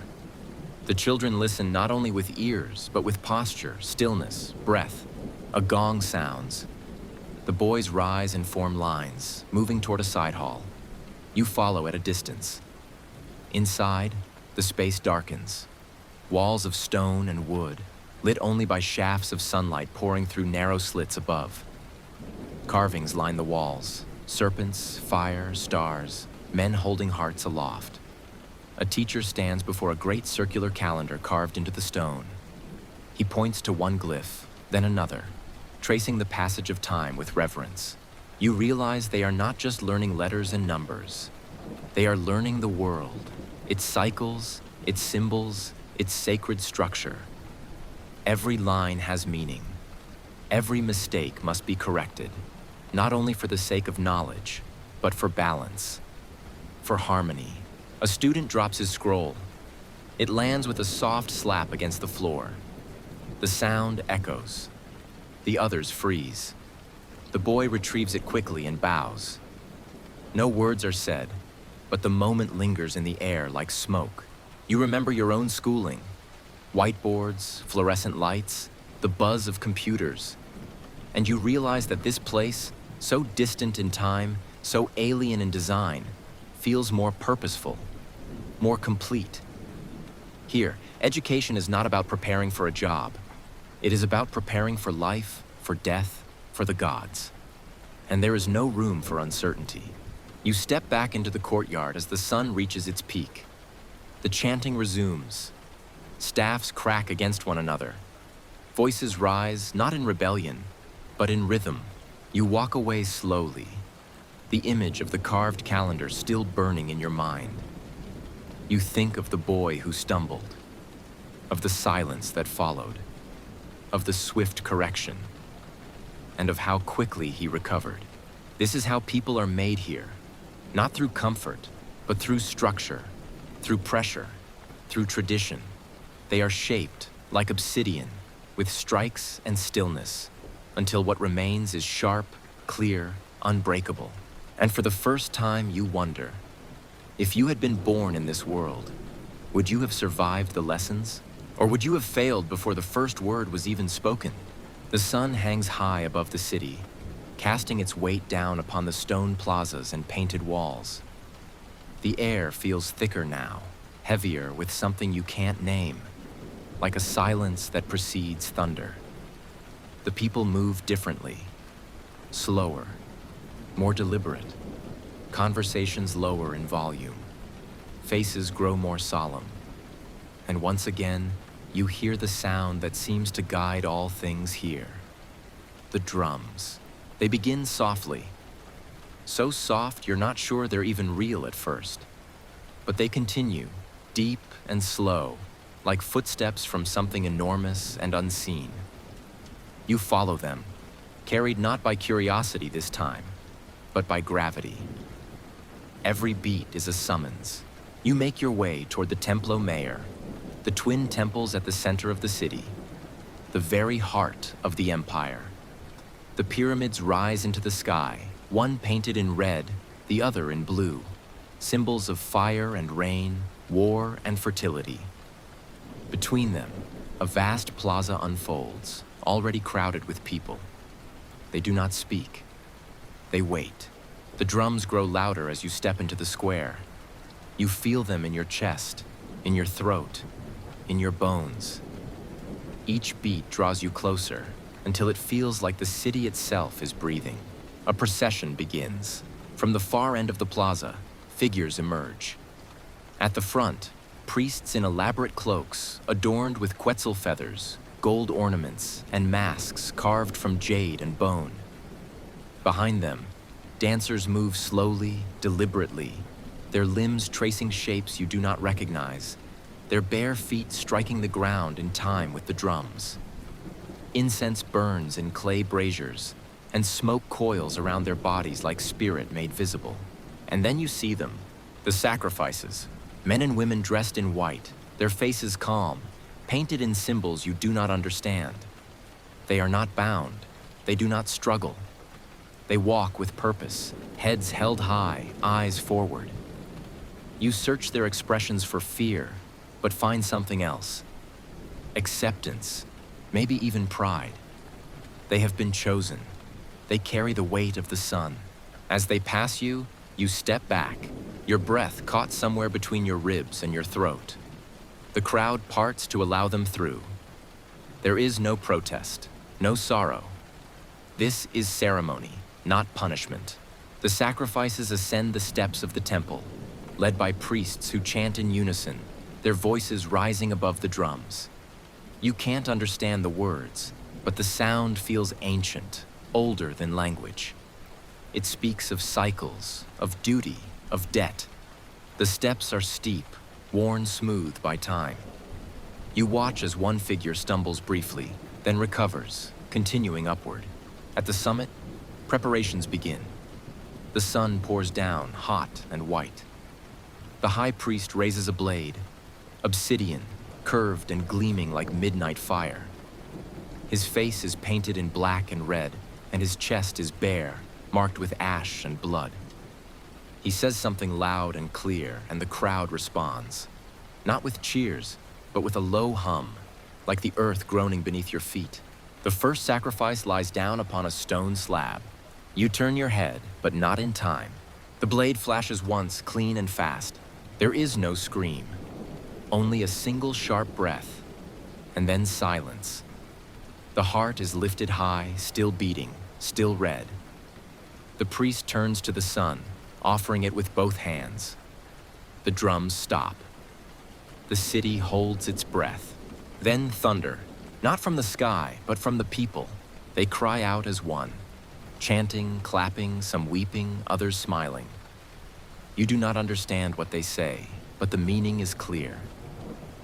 The children listen not only with ears, but with posture, stillness, breath. A gong sounds. The boys rise and form lines, moving toward a side hall. You follow at a distance. Inside, the space darkens. Walls of stone and wood, lit only by shafts of sunlight pouring through narrow slits above. Carvings line the walls, serpents, fire, stars, men holding hearts aloft. A teacher stands before a great circular calendar carved into the stone. He points to one glyph, then another, tracing the passage of time with reverence. You realize they are not just learning letters and numbers. They are learning the world, its cycles, its symbols, its sacred structure. Every line has meaning. Every mistake must be corrected, not only for the sake of knowledge, but for balance, for harmony. A student drops his scroll. It lands with a soft slap against the floor. The sound echoes. The others freeze. The boy retrieves it quickly and bows. No words are said, but the moment lingers in the air like smoke. You remember your own schooling. Whiteboards, fluorescent lights, the buzz of computers. And you realize that this place, so distant in time, so alien in design, feels more purposeful, more complete. Here, education is not about preparing for a job. It is about preparing for life, for death, for the gods. And there is no room for uncertainty. You step back into the courtyard as the sun reaches its peak. The chanting resumes. Staffs crack against one another. Voices rise, not in rebellion, but in rhythm. You walk away slowly, the image of the carved calendar still burning in your mind. You think of the boy who stumbled, of the silence that followed, of the swift correction. and of how quickly he recovered. This is how people are made here, not through comfort, but through structure, through pressure, through tradition. They are shaped like obsidian, with strikes and stillness, until what remains is sharp, clear, unbreakable. And for the first time, you wonder, if you had been born in this world, would you have survived the lessons? Or would you have failed before the first word was even spoken? The sun hangs high above the city, casting its weight down upon the stone plazas and painted walls. The air feels thicker now, heavier with something you can't name, like a silence that precedes thunder. The people move differently, slower, more deliberate. Conversations lower in volume. Faces grow more solemn. And once again, you hear the sound that seems to guide all things here. The drums. They begin softly. So soft you're not sure they're even real at first. But they continue, deep and slow, like footsteps from something enormous and unseen. You follow them, carried not by curiosity this time, but by gravity. Every beat is a summons. You make your way toward the Templo Mayor, the twin temples at the center of the city, the very heart of the empire. The pyramids rise into the sky, one painted in red, the other in blue, symbols of fire and rain, war and fertility. Between them, a vast plaza unfolds, already crowded with people. They do not speak. They wait. The drums grow louder as you step into the square. You feel them in your chest, in your throat, in your bones. Each beat draws you closer until it feels like the city itself is breathing. A procession begins. From the far end of the plaza, figures emerge. At the front, priests in elaborate cloaks, adorned with quetzal feathers, gold ornaments, and masks carved from jade and bone. Behind them, dancers move slowly, deliberately, their limbs tracing shapes you do not recognize, their bare feet striking the ground in time with the drums. Incense burns in clay braziers, and smoke coils around their bodies like spirit made visible. And then you see them, the sacrifices, men and women dressed in white, their faces calm, painted in symbols you do not understand. They are not bound, they do not struggle. They walk with purpose, heads held high, eyes forward. You search their expressions for fear, but find something else. Acceptance, maybe even pride. They have been chosen. They carry the weight of the sun. As they pass you, you step back, your breath caught somewhere between your ribs and your throat. The crowd parts to allow them through. There is no protest, no sorrow. This is ceremony, not punishment. The sacrifices ascend the steps of the temple, led by priests who chant in unison, their voices rising above the drums. You can't understand the words, but the sound feels ancient, older than language. It speaks of cycles, of duty, of debt. The steps are steep, worn smooth by time. You watch as one figure stumbles briefly, then recovers, continuing upward. At the summit, preparations begin. The sun pours down, hot and white. The high priest raises a blade, obsidian, curved and gleaming like midnight fire. His face is painted in black and red, and his chest is bare, marked with ash and blood. He says something loud and clear, and the crowd responds. Not with cheers, but with a low hum, like the earth groaning beneath your feet. The first sacrifice lies down upon a stone slab. You turn your head, but not in time. The blade flashes once, clean and fast. There is no scream, only a single sharp breath, and then silence. The heart is lifted high, still beating, still red. The priest turns to the sun, offering it with both hands. The drums stop. The city holds its breath. Then thunder, not from the sky, but from the people. They cry out as one, chanting, clapping, some weeping, others smiling. You do not understand what they say, but the meaning is clear.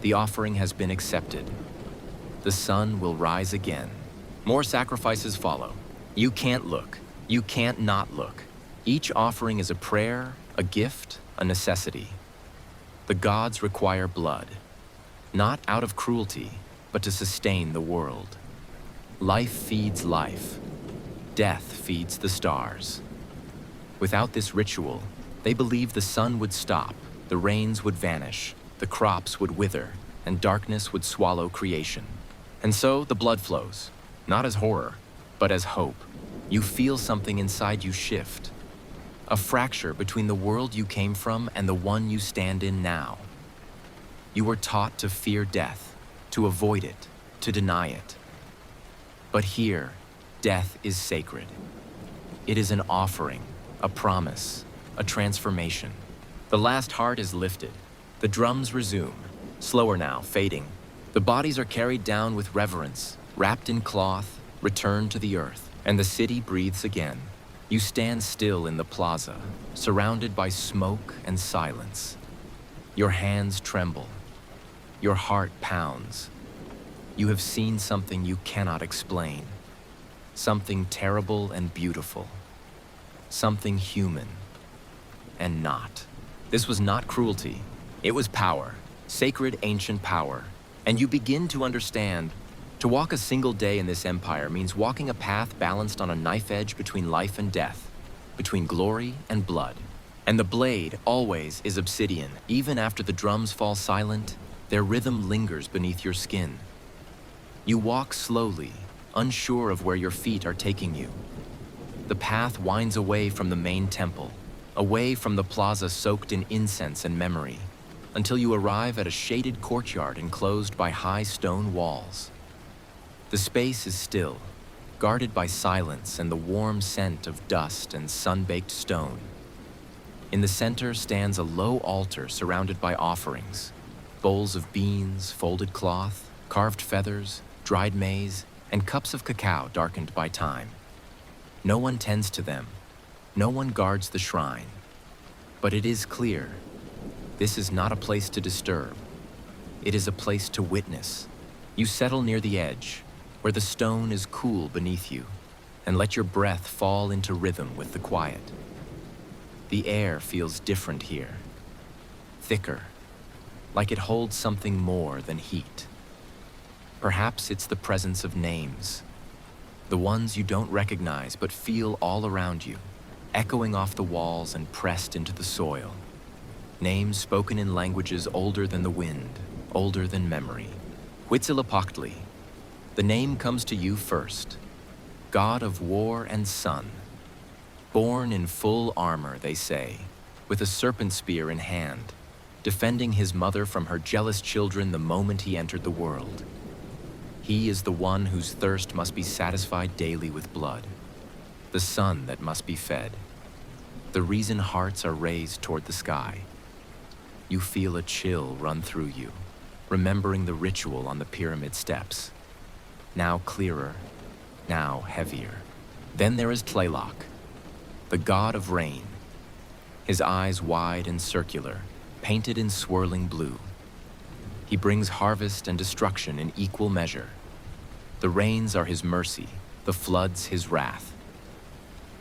The offering has been accepted. The sun will rise again. More sacrifices follow. You can't look. You can't not look. Each offering is a prayer, a gift, a necessity. The gods require blood, not out of cruelty, but to sustain the world. Life feeds life. Death feeds the stars. Without this ritual, they believe the sun would stop, the rains would vanish, the crops would wither, and darkness would swallow creation. And so the blood flows, not as horror, but as hope. You feel something inside you shift. A fracture between the world you came from and the one you stand in now. You were taught to fear death, to avoid it, to deny it. But here, death is sacred. It is an offering, a promise, a transformation. The last heart is lifted. The drums resume, slower now, fading. The bodies are carried down with reverence, wrapped in cloth, returned to the earth, and the city breathes again. You stand still in the plaza, surrounded by smoke and silence. Your hands tremble. Your heart pounds. You have seen something you cannot explain. Something terrible and beautiful. Something human and not. This was not cruelty. It was power, sacred ancient power. And you begin to understand, to walk a single day in this empire means walking a path balanced on a knife edge between life and death, between glory and blood. And the blade always is obsidian. Even after the drums fall silent, their rhythm lingers beneath your skin. You walk slowly, unsure of where your feet are taking you. The path winds away from the main temple, away from the plaza soaked in incense and memory, until you arrive at a shaded courtyard enclosed by high stone walls. The space is still, guarded by silence and the warm scent of dust and sun-baked stone. In the center stands a low altar surrounded by offerings, bowls of beans, folded cloth, carved feathers, dried maize, and cups of cacao darkened by time. No one tends to them. No one guards the shrine. But it is clear, this is not a place to disturb. It is a place to witness. You settle near the edge, where the stone is cool beneath you, and let your breath fall into rhythm with the quiet. The air feels different here, thicker, like it holds something more than heat. Perhaps it's the presence of names, the ones you don't recognize but feel all around you, echoing off the walls and pressed into the soil. Names spoken in languages older than the wind, older than memory. Huitzilopochtli. The name comes to you first. God of war and sun. Born in full armor, they say, with a serpent spear in hand, defending his mother from her jealous children the moment he entered the world. He is the one whose thirst must be satisfied daily with blood, the sun that must be fed, the reason hearts are raised toward the sky. You feel a chill run through you, remembering the ritual on the pyramid steps. Now clearer, now heavier. Then there is Tlaloc, the god of rain, his eyes wide and circular, painted in swirling blue. He brings harvest and destruction in equal measure. The rains are his mercy, the floods his wrath.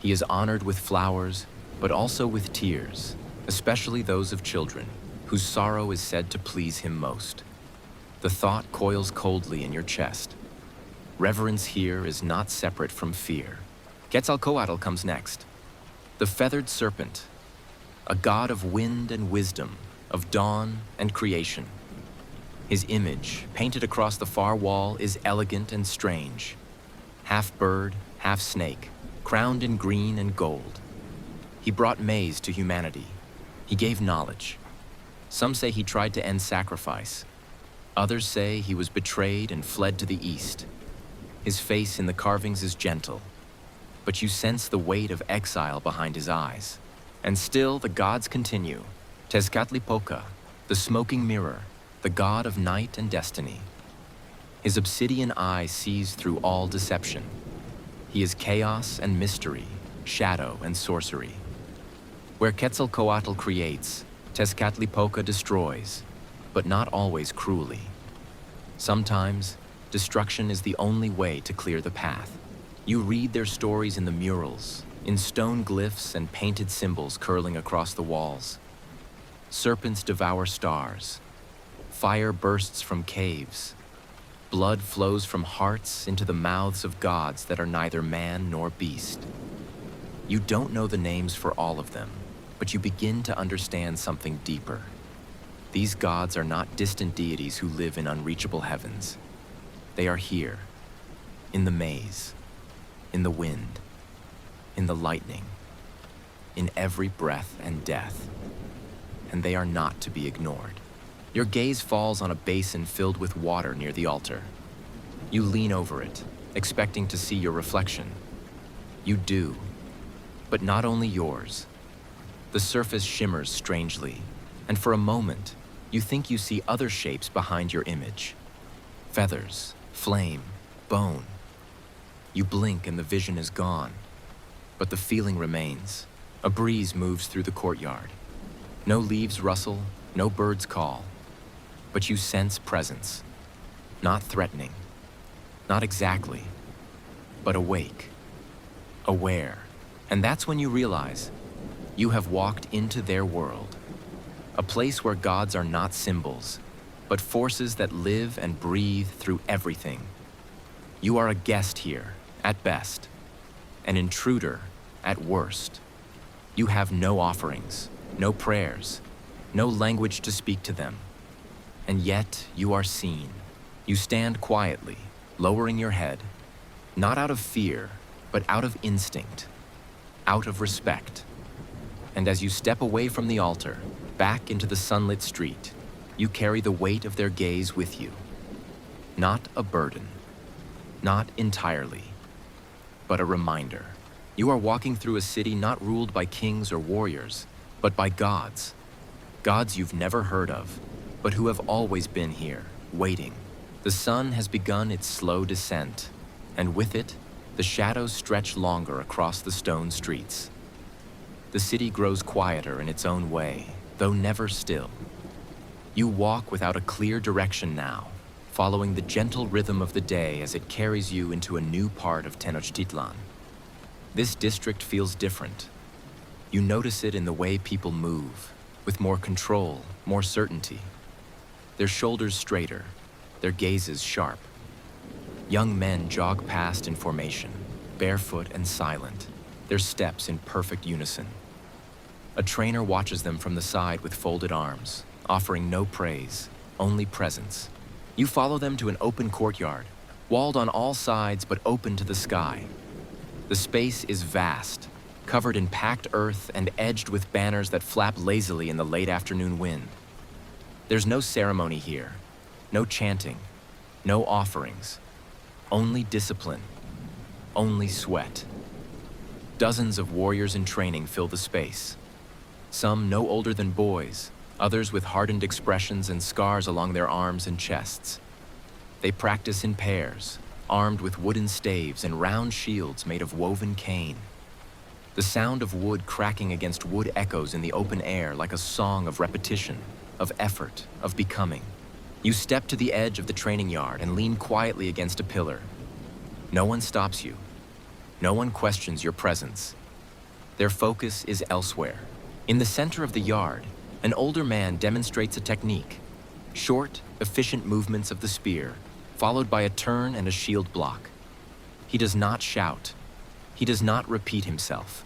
He is honored with flowers, but also with tears, especially those of children, whose sorrow is said to please him most. The thought coils coldly in your chest. Reverence here is not separate from fear. Quetzalcoatl comes next. The feathered serpent, a god of wind and wisdom, of dawn and creation. His image, painted across the far wall, is elegant and strange. Half bird, half snake, crowned in green and gold. He brought maize to humanity. He gave knowledge. Some say he tried to end sacrifice. Others say he was betrayed and fled to the east. His face in the carvings is gentle, but you sense the weight of exile behind his eyes. And still the gods continue. Tezcatlipoca, the smoking mirror, the god of night and destiny. His obsidian eye sees through all deception. He is chaos and mystery, shadow and sorcery. Where Quetzalcoatl creates, Tezcatlipoca destroys, but not always cruelly. Sometimes, destruction is the only way to clear the path. You read their stories in the murals, in stone glyphs and painted symbols curling across the walls. Serpents devour stars. Fire bursts from caves. Blood flows from hearts into the mouths of gods that are neither man nor beast. You don't know the names for all of them, but you begin to understand something deeper. These gods are not distant deities who live in unreachable heavens. They are here, in the maze, in the wind, in the lightning, in every breath and death. And they are not to be ignored. Your gaze falls on a basin filled with water near the altar. You lean over it, expecting to see your reflection. You do, but not only yours. The surface shimmers strangely, and for a moment, you think you see other shapes behind your image. Feathers, flame, bone. You blink and the vision is gone, but the feeling remains. A breeze moves through the courtyard. No leaves rustle, no birds call, but you sense presence. Not threatening, not exactly, but awake, aware. And that's when you realize you have walked into their world, a place where gods are not symbols, but forces that live and breathe through everything. You are a guest here, at best, an intruder, at worst. You have no offerings, no prayers, no language to speak to them. And yet you are seen. You stand quietly, lowering your head, not out of fear, but out of instinct, out of respect. And as you step away from the altar, back into the sunlit street, you carry the weight of their gaze with you. Not a burden, not entirely, but a reminder. You are walking through a city not ruled by kings or warriors, but by gods. Gods you've never heard of, but who have always been here, waiting. The sun has begun its slow descent, and with it, the shadows stretch longer across the stone streets. The city grows quieter in its own way, though never still. You walk without a clear direction now, following the gentle rhythm of the day as it carries you into a new part of Tenochtitlan. This district feels different. You notice it in the way people move, with more control, more certainty. Their shoulders straighter, their gazes sharp. Young men jog past in formation, barefoot and silent, their steps in perfect unison. A trainer watches them from the side with folded arms, offering no praise, only presence. You follow them to an open courtyard, walled on all sides but open to the sky. The space is vast, covered in packed earth and edged with banners that flap lazily in the late afternoon wind. There's no ceremony here, no chanting, no offerings, only discipline, only sweat. Dozens of warriors in training fill the space. Some no older than boys, others with hardened expressions and scars along their arms and chests. They practice in pairs, armed with wooden staves and round shields made of woven cane. The sound of wood cracking against wood echoes in the open air like a song of repetition, of effort, of becoming. You step to the edge of the training yard and lean quietly against a pillar. No one stops you. No one questions your presence. Their focus is elsewhere. In the center of the yard, an older man demonstrates a technique. Short, efficient movements of the spear, followed by a turn and a shield block. He does not shout. He does not repeat himself.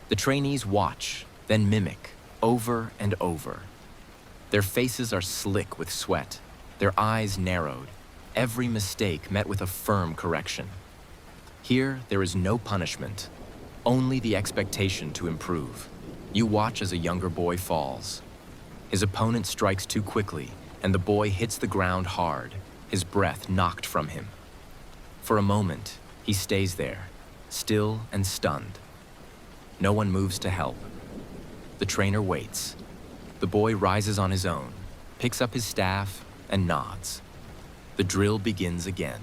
The trainees watch, then mimic, over and over. Their faces are slick with sweat, their eyes narrowed, every mistake met with a firm correction. Here, there is no punishment, only the expectation to improve. You watch as a younger boy falls. His opponent strikes too quickly, and the boy hits the ground hard, his breath knocked from him. For a moment, he stays there, still and stunned. No one moves to help. The trainer waits. The boy rises on his own, picks up his staff, and nods. The drill begins again.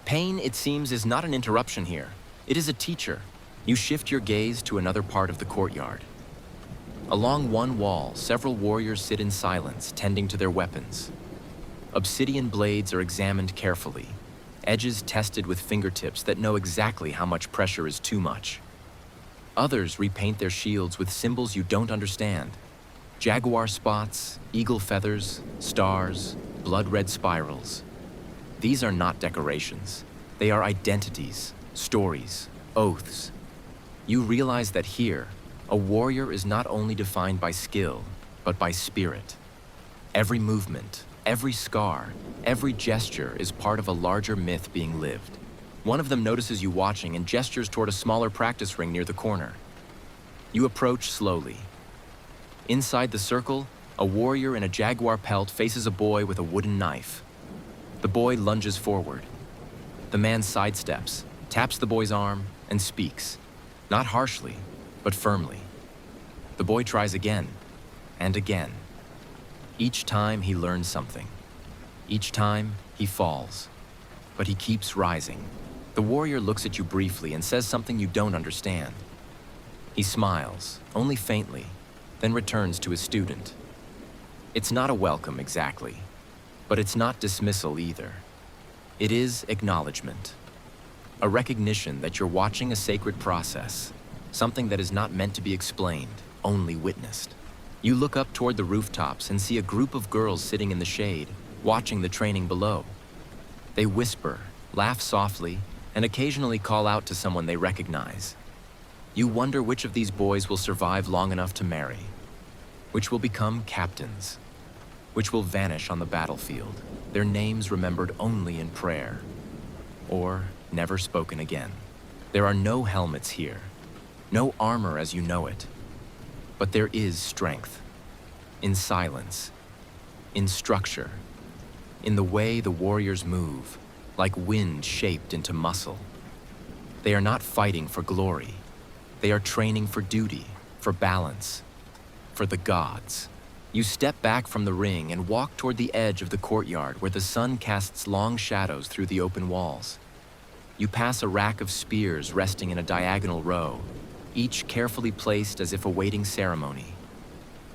Pain, it seems, is not an interruption here. It is a teacher. You shift your gaze to another part of the courtyard. Along one wall, several warriors sit in silence, tending to their weapons. Obsidian blades are examined carefully, edges tested with fingertips that know exactly how much pressure is too much. Others repaint their shields with symbols you don't understand. Jaguar spots, eagle feathers, stars, blood-red spirals. These are not decorations. They are identities, stories, oaths. You realize that here, a warrior is not only defined by skill, but by spirit. Every movement, every scar, every gesture is part of a larger myth being lived. One of them notices you watching and gestures toward a smaller practice ring near the corner. You approach slowly. Inside the circle, a warrior in a jaguar pelt faces a boy with a wooden knife. The boy lunges forward. The man sidesteps, taps the boy's arm, and speaks, not harshly, but firmly. The boy tries again, and again. Each time he learns something. Each time he falls, but he keeps rising. The warrior looks at you briefly and says something you don't understand. He smiles, only faintly, then returns to his student. It's not a welcome exactly, but it's not dismissal either. It is acknowledgement, a recognition that you're watching a sacred process, something that is not meant to be explained, only witnessed. You look up toward the rooftops and see a group of girls sitting in the shade, watching the training below. They whisper, laugh softly, and occasionally call out to someone they recognize. You wonder which of these boys will survive long enough to marry, which will become captains, which will vanish on the battlefield, their names remembered only in prayer, or never spoken again. There are no helmets here, no armor as you know it, but there is strength, in silence, in structure, in the way the warriors move, like wind shaped into muscle. They are not fighting for glory. They are training for duty, for balance, for the gods. You step back from the ring and walk toward the edge of the courtyard where the sun casts long shadows through the open walls. You pass a rack of spears resting in a diagonal row, each carefully placed as if awaiting ceremony.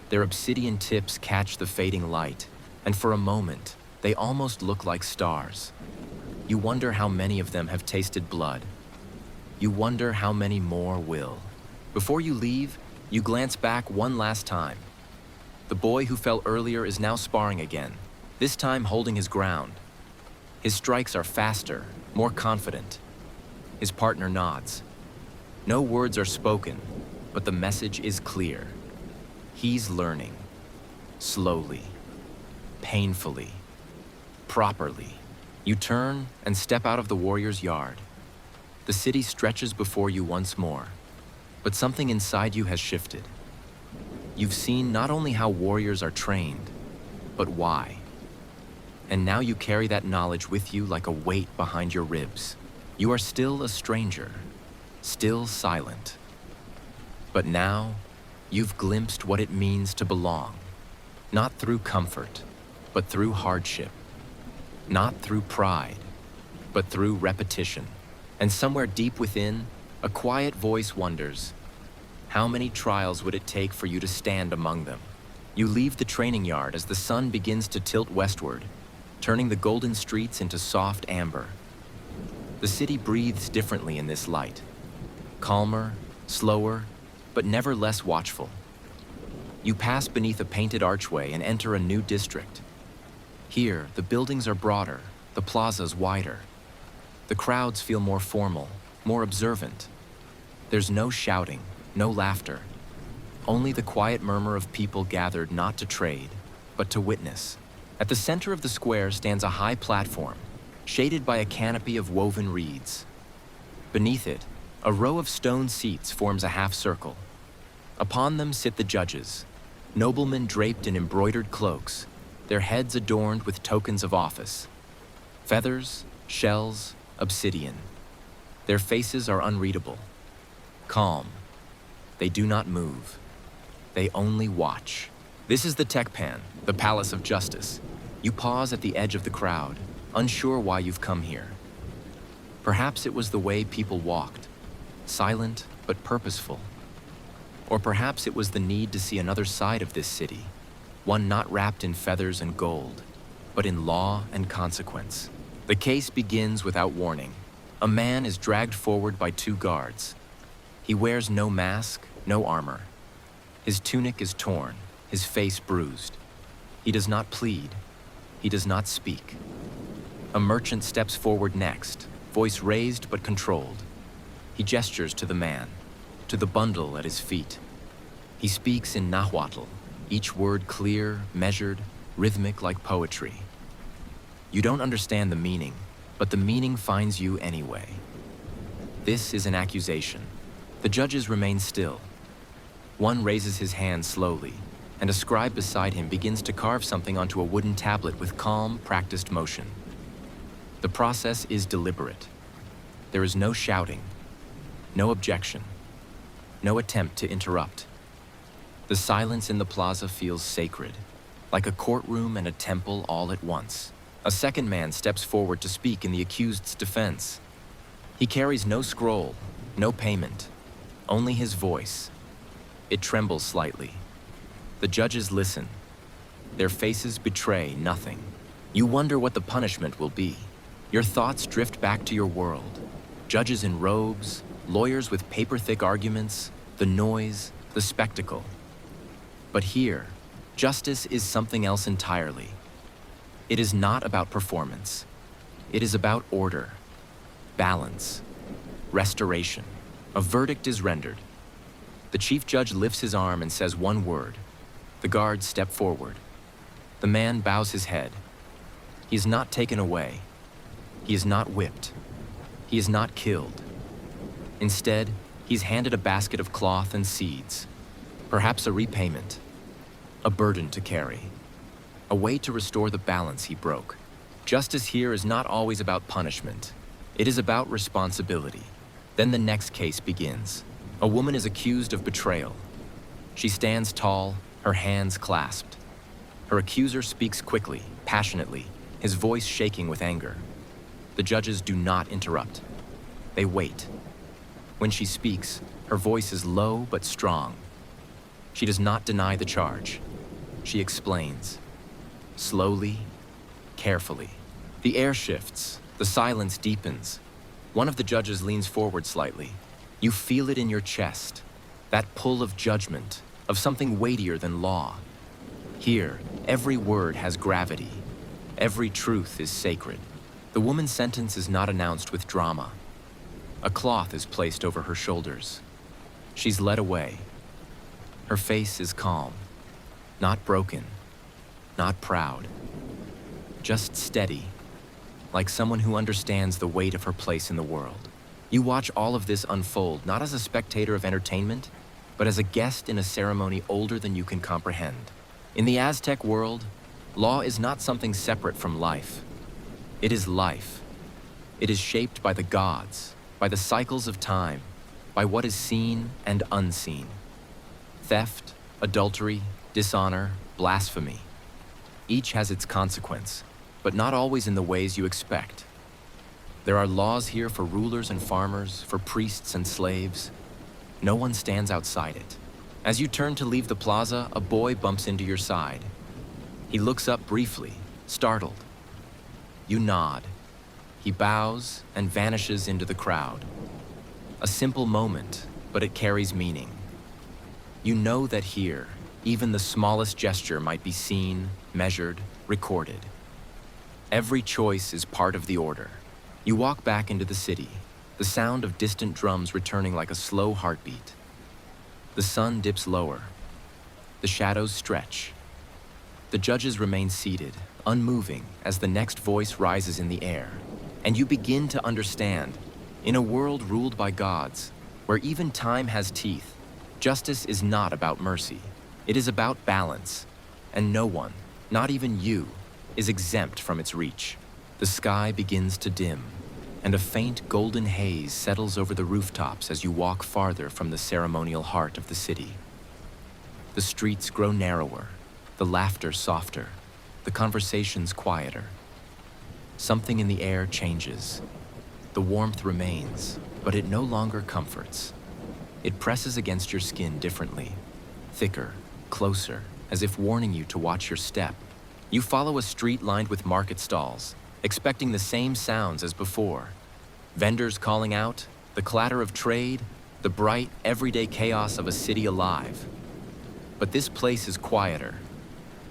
Their obsidian tips catch the fading light, and for a moment, they almost look like stars. You wonder how many of them have tasted blood. You wonder how many more will. Before you leave, you glance back one last time. The boy who fell earlier is now sparring again, this time holding his ground. His strikes are faster, more confident. His partner nods. No words are spoken, but the message is clear. He's learning. Slowly. Painfully. Properly. You turn and step out of the warrior's yard. The city stretches before you once more, but something inside you has shifted. You've seen not only how warriors are trained, but why. And now you carry that knowledge with you like a weight behind your ribs. You are still a stranger, still silent. But now, you've glimpsed what it means to belong, not through comfort, but through hardship. Not through pride, but through repetition. And somewhere deep within, a quiet voice wonders, how many trials would it take for you to stand among them? You leave the training yard as the sun begins to tilt westward, turning the golden streets into soft amber. The city breathes differently in this light. Calmer, slower, but never less watchful. You pass beneath a painted archway and enter a new district. Here, the buildings are broader, the plazas wider. The crowds feel more formal, more observant. There's no shouting, no laughter. Only the quiet murmur of people gathered not to trade, but to witness. At the center of the square stands a high platform, shaded by a canopy of woven reeds. Beneath it, a row of stone seats forms a half circle. Upon them sit the judges, noblemen draped in embroidered cloaks, their heads adorned with tokens of office. Feathers, shells, obsidian. Their faces are unreadable. Calm. They do not move. They only watch. This is the Tekpan, the Palace of Justice. You pause at the edge of the crowd, unsure why you've come here. Perhaps it was the way people walked, silent but purposeful. Or perhaps it was the need to see another side of this city, one not wrapped in feathers and gold, but in law and consequence. The case begins without warning. A man is dragged forward by two guards. He wears no mask, no armor. His tunic is torn, his face bruised. He does not plead. He does not speak. A merchant steps forward next, voice raised but controlled. He gestures to the man, to the bundle at his feet. He speaks in Nahuatl, each word clear, measured, rhythmic like poetry. You don't understand the meaning, but the meaning finds you anyway. This is an accusation. The judges remain still. One raises his hand slowly, and a scribe beside him begins to carve something onto a wooden tablet with calm, practiced motion. The process is deliberate. There is no shouting, no objection, no attempt to interrupt. The silence in the plaza feels sacred, like a courtroom and a temple all at once. A second man steps forward to speak in the accused's defense. He carries no scroll, no payment, only his voice. It trembles slightly. The judges listen. Their faces betray nothing. You wonder what the punishment will be. Your thoughts drift back to your world. Judges in robes, lawyers with paper-thick arguments, the noise, the spectacle. But here, justice is something else entirely. It is not about performance. It is about order, balance, restoration. A verdict is rendered. The chief judge lifts his arm and says one word. The guards step forward. The man bows his head. He is not taken away. He is not whipped. He is not killed. Instead, he's handed a basket of cloth and seeds, perhaps a repayment, a burden to carry, a way to restore the balance he broke. Justice here is not always about punishment. It is about responsibility. Then the next case begins. A woman is accused of betrayal. She stands tall, her hands clasped. Her accuser speaks quickly, passionately, his voice shaking with anger. The judges do not interrupt. They wait. When she speaks, her voice is low but strong. She does not deny the charge. She explains. Slowly, carefully. The air shifts. The silence deepens. One of the judges leans forward slightly. You feel it in your chest. That pull of judgment, of something weightier than law. Here, every word has gravity. Every truth is sacred. The woman's sentence is not announced with drama. A cloth is placed over her shoulders. She's led away. Her face is calm, not broken, not proud, just steady, like someone who understands the weight of her place in the world. You watch all of this unfold not as a spectator of entertainment, but as a guest in a ceremony older than you can comprehend. In the Aztec world, law is not something separate from life. It is life. It is shaped by the gods, by the cycles of time, by what is seen and unseen. Theft, adultery, dishonor, blasphemy. Each has its consequence, but not always in the ways you expect. There are laws here for rulers and farmers, for priests and slaves. No one stands outside it. As you turn to leave the plaza, a boy bumps into your side. He looks up briefly, startled. You nod. He bows and vanishes into the crowd. A simple moment, but it carries meaning. You know that here, even the smallest gesture might be seen, measured, recorded. Every choice is part of the order. You walk back into the city, the sound of distant drums returning like a slow heartbeat. The sun dips lower. The shadows stretch. The judges remain seated, unmoving, as the next voice rises in the air. And you begin to understand, in a world ruled by gods, where even time has teeth, justice is not about mercy. It is about balance, and no one, not even you, is exempt from its reach. The sky begins to dim, and a faint golden haze settles over the rooftops as you walk farther from the ceremonial heart of the city. The streets grow narrower, the laughter softer, the conversations quieter. Something in the air changes. The warmth remains, but it no longer comforts. It presses against your skin differently, thicker, closer, as if warning you to watch your step. You follow a street lined with market stalls. expecting the same sounds as before. Vendors calling out, the clatter of trade, the bright, everyday chaos of a city alive. But this place is quieter,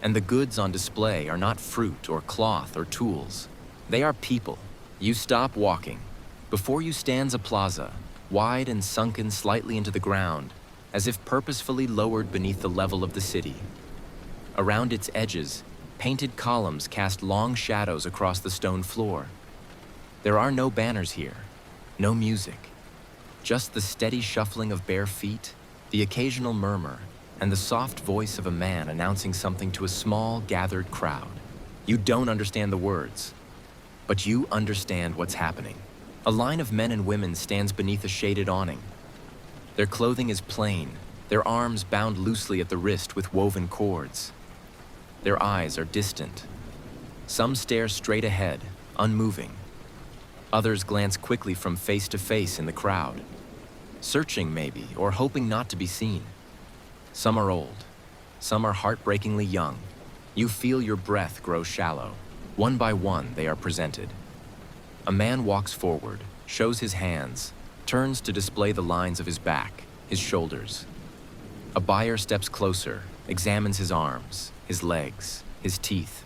and the goods on display are not fruit or cloth or tools. They are people. You stop walking. Before you stands a plaza, wide and sunken slightly into the ground, as if purposefully lowered beneath the level of the city. Around its edges, painted columns cast long shadows across the stone floor. There are no banners here, no music, just the steady shuffling of bare feet, the occasional murmur, and the soft voice of a man announcing something to a small, gathered crowd. You don't understand the words, but you understand what's happening. A line of men and women stands beneath a shaded awning. Their clothing is plain, their arms bound loosely at the wrist with woven cords. Their eyes are distant. Some stare straight ahead, unmoving. Others glance quickly from face to face in the crowd, searching maybe, or hoping not to be seen. Some are old. Some are heartbreakingly young. You feel your breath grow shallow. One by one, they are presented. A man walks forward, shows his hands, turns to display the lines of his back, his shoulders. A buyer steps closer, examines his arms, his legs, his teeth.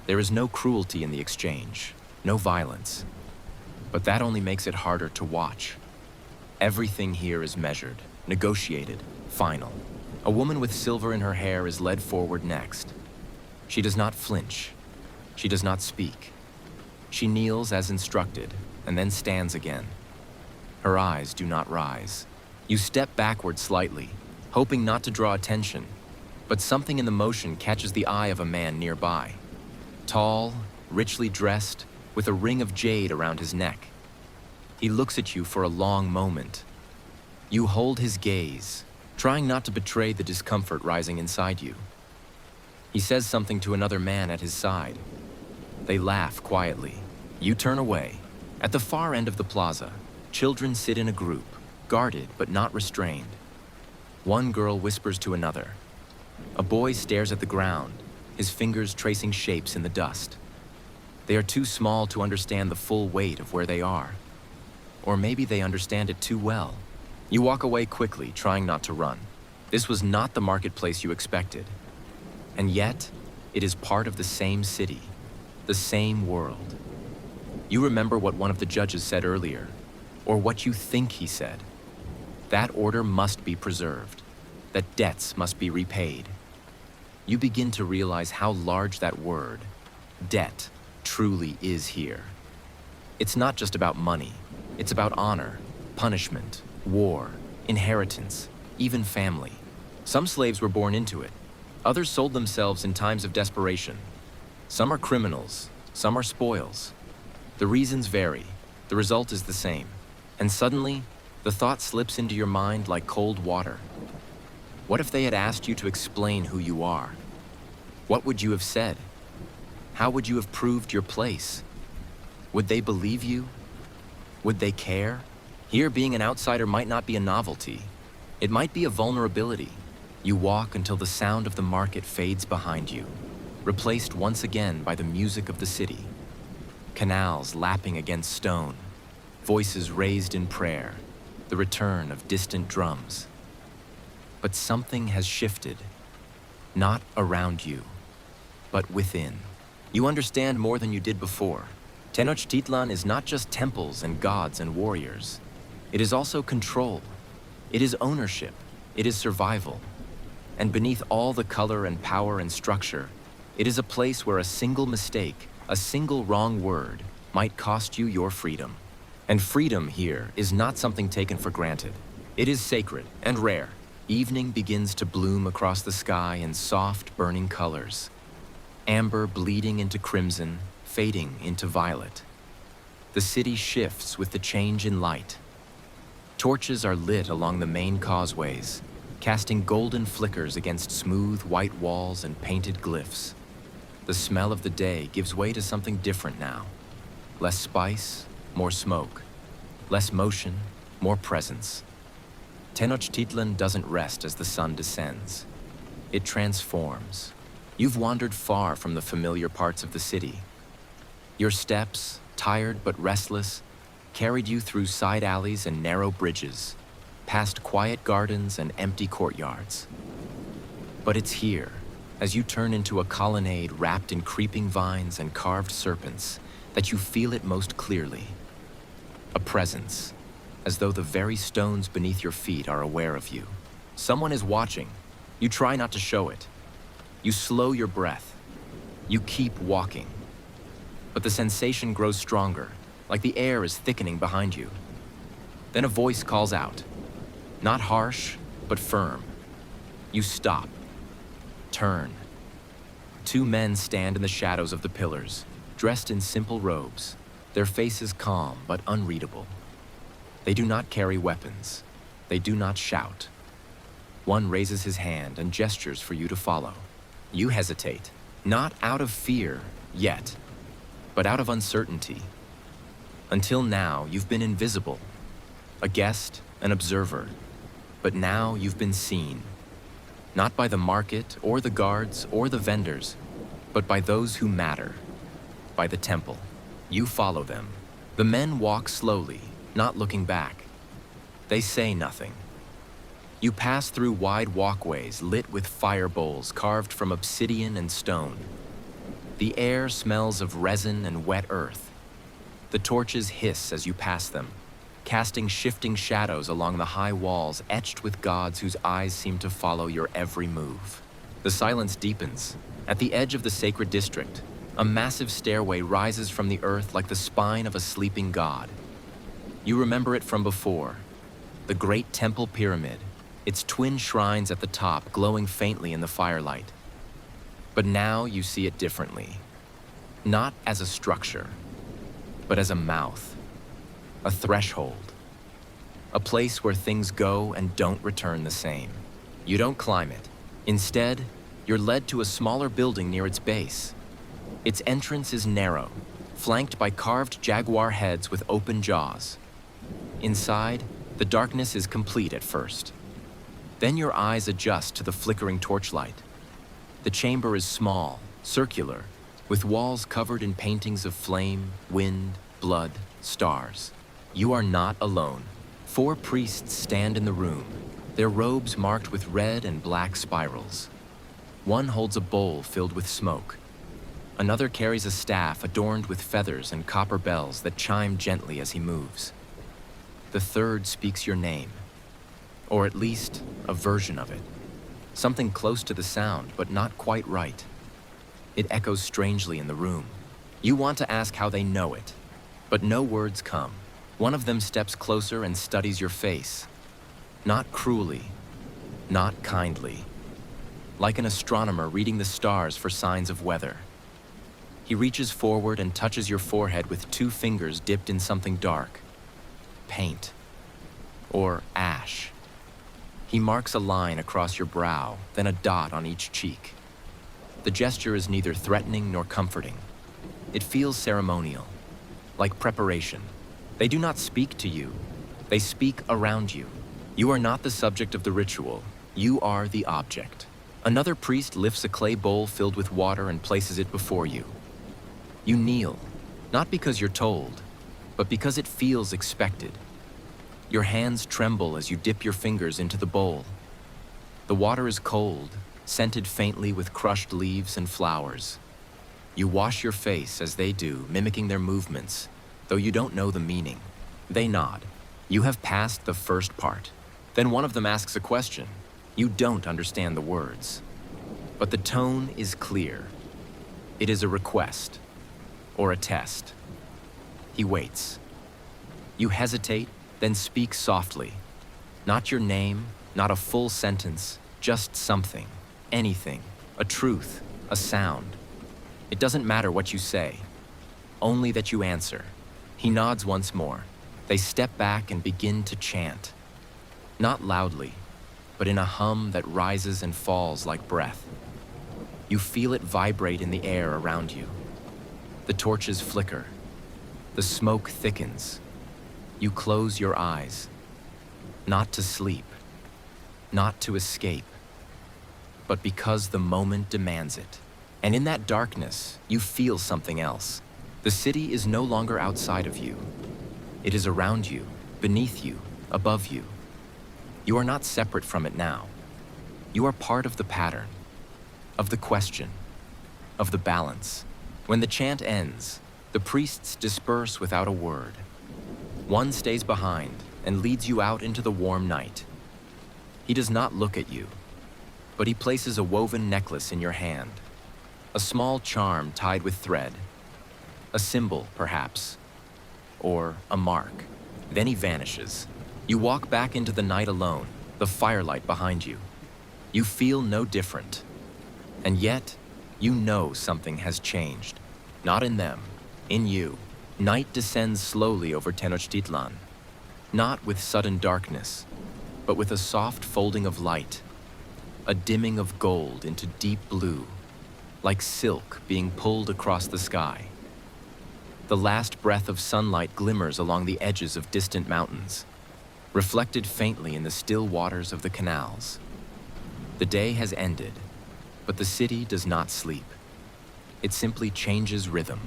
There is no cruelty in the exchange, no violence. But that only makes it harder to watch. Everything here is measured, negotiated, final. A woman with silver in her hair is led forward next. She does not flinch. She does not speak. She kneels as instructed, and then stands again. Her eyes do not rise. You step backward slightly, hoping not to draw attention, but something in the motion catches the eye of a man nearby. Tall, richly dressed, with a ring of jade around his neck. He looks at you for a long moment. You hold his gaze, trying not to betray the discomfort rising inside you. He says something to another man at his side. They laugh quietly. You turn away. At the far end of the plaza, children sit in a group, guarded but not restrained. One girl whispers to another. A boy stares at the ground, his fingers tracing shapes in the dust. They are too small to understand the full weight of where they are. Or maybe they understand it too well. You walk away quickly, trying not to run. This was not the marketplace you expected. And yet, it is part of the same city, the same world. You remember what one of the judges said earlier, or what you think he said. That order must be preserved, that debts must be repaid. You begin to realize how large that word, debt, truly is here. It's not just about money, it's about honor, punishment, war, inheritance, even family. Some slaves were born into it. Others sold themselves in times of desperation. Some are criminals, some are spoils. The reasons vary, the result is the same. And suddenly, the thought slips into your mind like cold water. What if they had asked you to explain who you are? What would you have said? How would you have proved your place? Would they believe you? Would they care? Here, being an outsider might not be a novelty. It might be a vulnerability. You walk until the sound of the market fades behind you, replaced once again by the music of the city. Canals lapping against stone, voices raised in prayer, the return of distant drums. But something has shifted, not around you, but within. You understand more than you did before. Tenochtitlan is not just temples and gods and warriors. It is also control. It is ownership. It is survival. And beneath all the color and power and structure, it is a place where a single mistake, a single wrong word, might cost you your freedom. And freedom here is not something taken for granted. It is sacred and rare. Evening begins to bloom across the sky in soft, burning colors. Amber bleeding into crimson, fading into violet. The city shifts with the change in light. Torches are lit along the main causeways, casting golden flickers against smooth white walls and painted glyphs. The smell of the day gives way to something different now. Less spice, more smoke. Less motion, more presence. Tenochtitlan doesn't rest as the sun descends. It transforms. You've wandered far from the familiar parts of the city. Your steps, tired but restless, carried you through side alleys and narrow bridges, past quiet gardens and empty courtyards. But it's here, as you turn into a colonnade wrapped in creeping vines and carved serpents, that you feel it most clearly. A presence, as though the very stones beneath your feet are aware of you. Someone is watching. You try not to show it. You slow your breath. You keep walking. But the sensation grows stronger, like the air is thickening behind you. Then a voice calls out, not harsh, but firm. You stop. Turn. Two men stand in the shadows of the pillars, dressed in simple robes, their faces calm but unreadable. They do not carry weapons. They do not shout. One raises his hand and gestures for you to follow. You hesitate, not out of fear yet, but out of uncertainty. Until now, you've been invisible, a guest, an observer, but now you've been seen. Not by the market or the guards or the vendors, but by those who matter, by the temple. You follow them. The men walk slowly, not looking back. They say nothing. You pass through wide walkways lit with fire bowls carved from obsidian and stone. The air smells of resin and wet earth. The torches hiss as you pass them, casting shifting shadows along the high walls etched with gods whose eyes seem to follow your every move. The silence deepens. At the edge of the sacred district, a massive stairway rises from the earth like the spine of a sleeping god. You remember it from before, the great temple pyramid, its twin shrines at the top glowing faintly in the firelight. But now you see it differently, not as a structure, but as a mouth. A threshold, a place where things go and don't return the same. You don't climb it. Instead, you're led to a smaller building near its base. Its entrance is narrow, flanked by carved jaguar heads with open jaws. Inside, the darkness is complete at first. Then your eyes adjust to the flickering torchlight. The chamber is small, circular, with walls covered in paintings of flame, wind, blood, stars. You are not alone. 4 priests stand in the room, their robes marked with red and black spirals. One holds a bowl filled with smoke. Another carries a staff adorned with feathers and copper bells that chime gently as he moves. The third speaks your name, or at least a version of it. Something close to the sound, but not quite right. It echoes strangely in the room. You want to ask how they know it, but no words come. One of them steps closer and studies your face. Not cruelly, not kindly. Like an astronomer reading the stars for signs of weather. He reaches forward and touches your forehead with 2 fingers dipped in something dark. Paint. Or ash. He marks a line across your brow, then a dot on each cheek. The gesture is neither threatening nor comforting. It feels ceremonial, like preparation. They do not speak to you. They speak around you. You are not the subject of the ritual. You are the object. Another priest lifts a clay bowl filled with water and places it before you. You kneel, not because you're told, but because it feels expected. Your hands tremble as you dip your fingers into the bowl. The water is cold, scented faintly with crushed leaves and flowers. You wash your face as they do, mimicking their movements, though you don't know the meaning. They nod. You have passed the first part. Then one of them asks a question. You don't understand the words. But the tone is clear. It is a request, or a test. He waits. You hesitate, then speak softly. Not your name, not a full sentence, just something, anything, a truth, a sound. It doesn't matter what you say, only that you answer. He nods once more. They step back and begin to chant. Not loudly, but in a hum that rises and falls like breath. You feel it vibrate in the air around you. The torches flicker. The smoke thickens. You close your eyes. Not to sleep, not to escape, but because the moment demands it. And in that darkness, you feel something else. The city is no longer outside of you. It is around you, beneath you, above you. You are not separate from it now. You are part of the pattern, of the question, of the balance. When the chant ends, the priests disperse without a word. One stays behind and leads you out into the warm night. He does not look at you, but he places a woven necklace in your hand, a small charm tied with thread, a symbol, perhaps, or a mark. Then he vanishes. You walk back into the night alone, the firelight behind you. You feel no different. And yet, you know something has changed. Not in them, in you. Night descends slowly over Tenochtitlan, not with sudden darkness, but with a soft folding of light, a dimming of gold into deep blue, like silk being pulled across the sky. The last breath of sunlight glimmers along the edges of distant mountains, reflected faintly in the still waters of the canals. The day has ended, but the city does not sleep. It simply changes rhythm.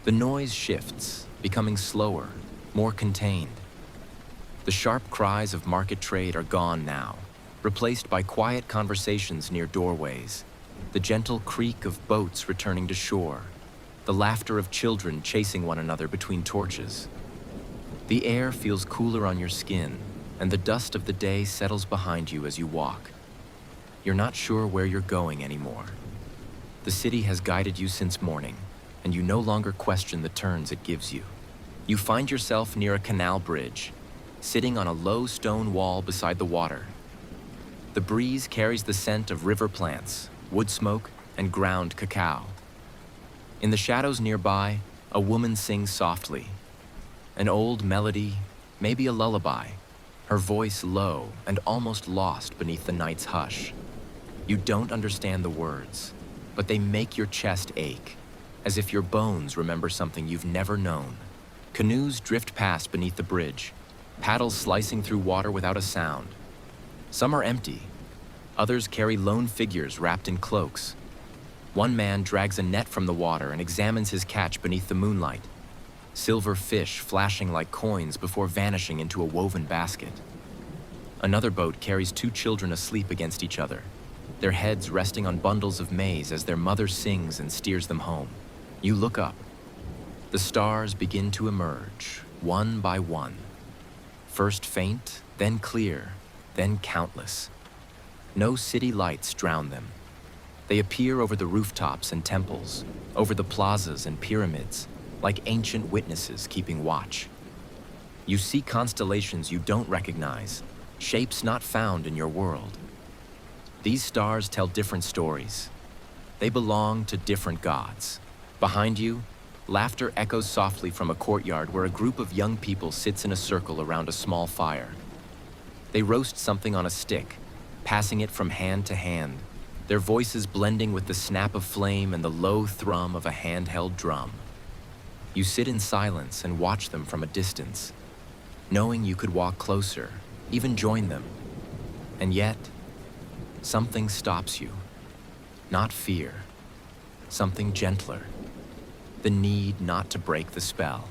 The noise shifts, becoming slower, more contained. The sharp cries of market trade are gone now, replaced by quiet conversations near doorways, the gentle creak of boats returning to shore, the laughter of children chasing one another between torches. The air feels cooler on your skin, and the dust of the day settles behind you as you walk. You're not sure where you're going anymore. The city has guided you since morning, and you no longer question the turns it gives you. You find yourself near a canal bridge, sitting on a low stone wall beside the water. The breeze carries the scent of river plants, wood smoke, and ground cacao. In the shadows nearby, a woman sings softly. An old melody, maybe a lullaby, her voice low and almost lost beneath the night's hush. You don't understand the words, but they make your chest ache, as if your bones remember something you've never known. Canoes drift past beneath the bridge, paddles slicing through water without a sound. Some are empty. Others carry lone figures wrapped in cloaks. One man drags a net from the water and examines his catch beneath the moonlight, silver fish flashing like coins before vanishing into a woven basket. Another boat carries two children asleep against each other, their heads resting on bundles of maize as their mother sings and steers them home. You look up. The stars begin to emerge, one by one. First faint, then clear, then countless. No city lights drown them. They appear over the rooftops and temples, over the plazas and pyramids, like ancient witnesses keeping watch. You see constellations you don't recognize, shapes not found in your world. These stars tell different stories. They belong to different gods. Behind you, laughter echoes softly from a courtyard where a group of young people sits in a circle around a small fire. They roast something on a stick, passing it from hand to hand, their voices blending with the snap of flame and the low thrum of a handheld drum. You sit in silence and watch them from a distance, knowing you could walk closer, even join them. And yet, something stops you. Not fear, something gentler. The need not to break the spell.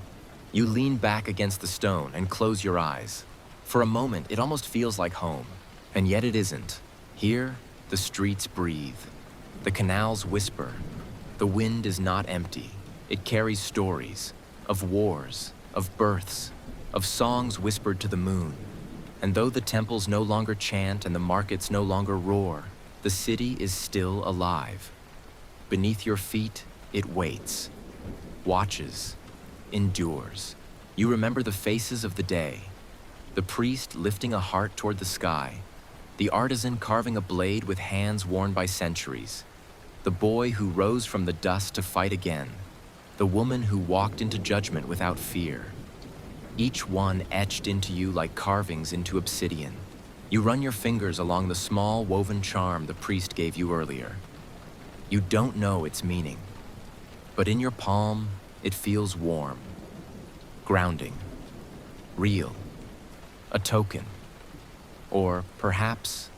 You lean back against the stone and close your eyes. For a moment, it almost feels like home, and yet it isn't. Here, the streets breathe. The canals whisper. The wind is not empty. It carries stories of wars, of births, of songs whispered to the moon. And though the temples no longer chant and the markets no longer roar, the city is still alive. Beneath your feet, it waits, watches, endures. You remember the faces of the day, the priest lifting a heart toward the sky, the artisan carving a blade with hands worn by centuries, the boy who rose from the dust to fight again, the woman who walked into judgment without fear. Each one etched into you like carvings into obsidian. You run your fingers along the small woven charm the priest gave you earlier. You don't know its meaning, but in your palm, it feels warm, grounding, real, a token, or perhaps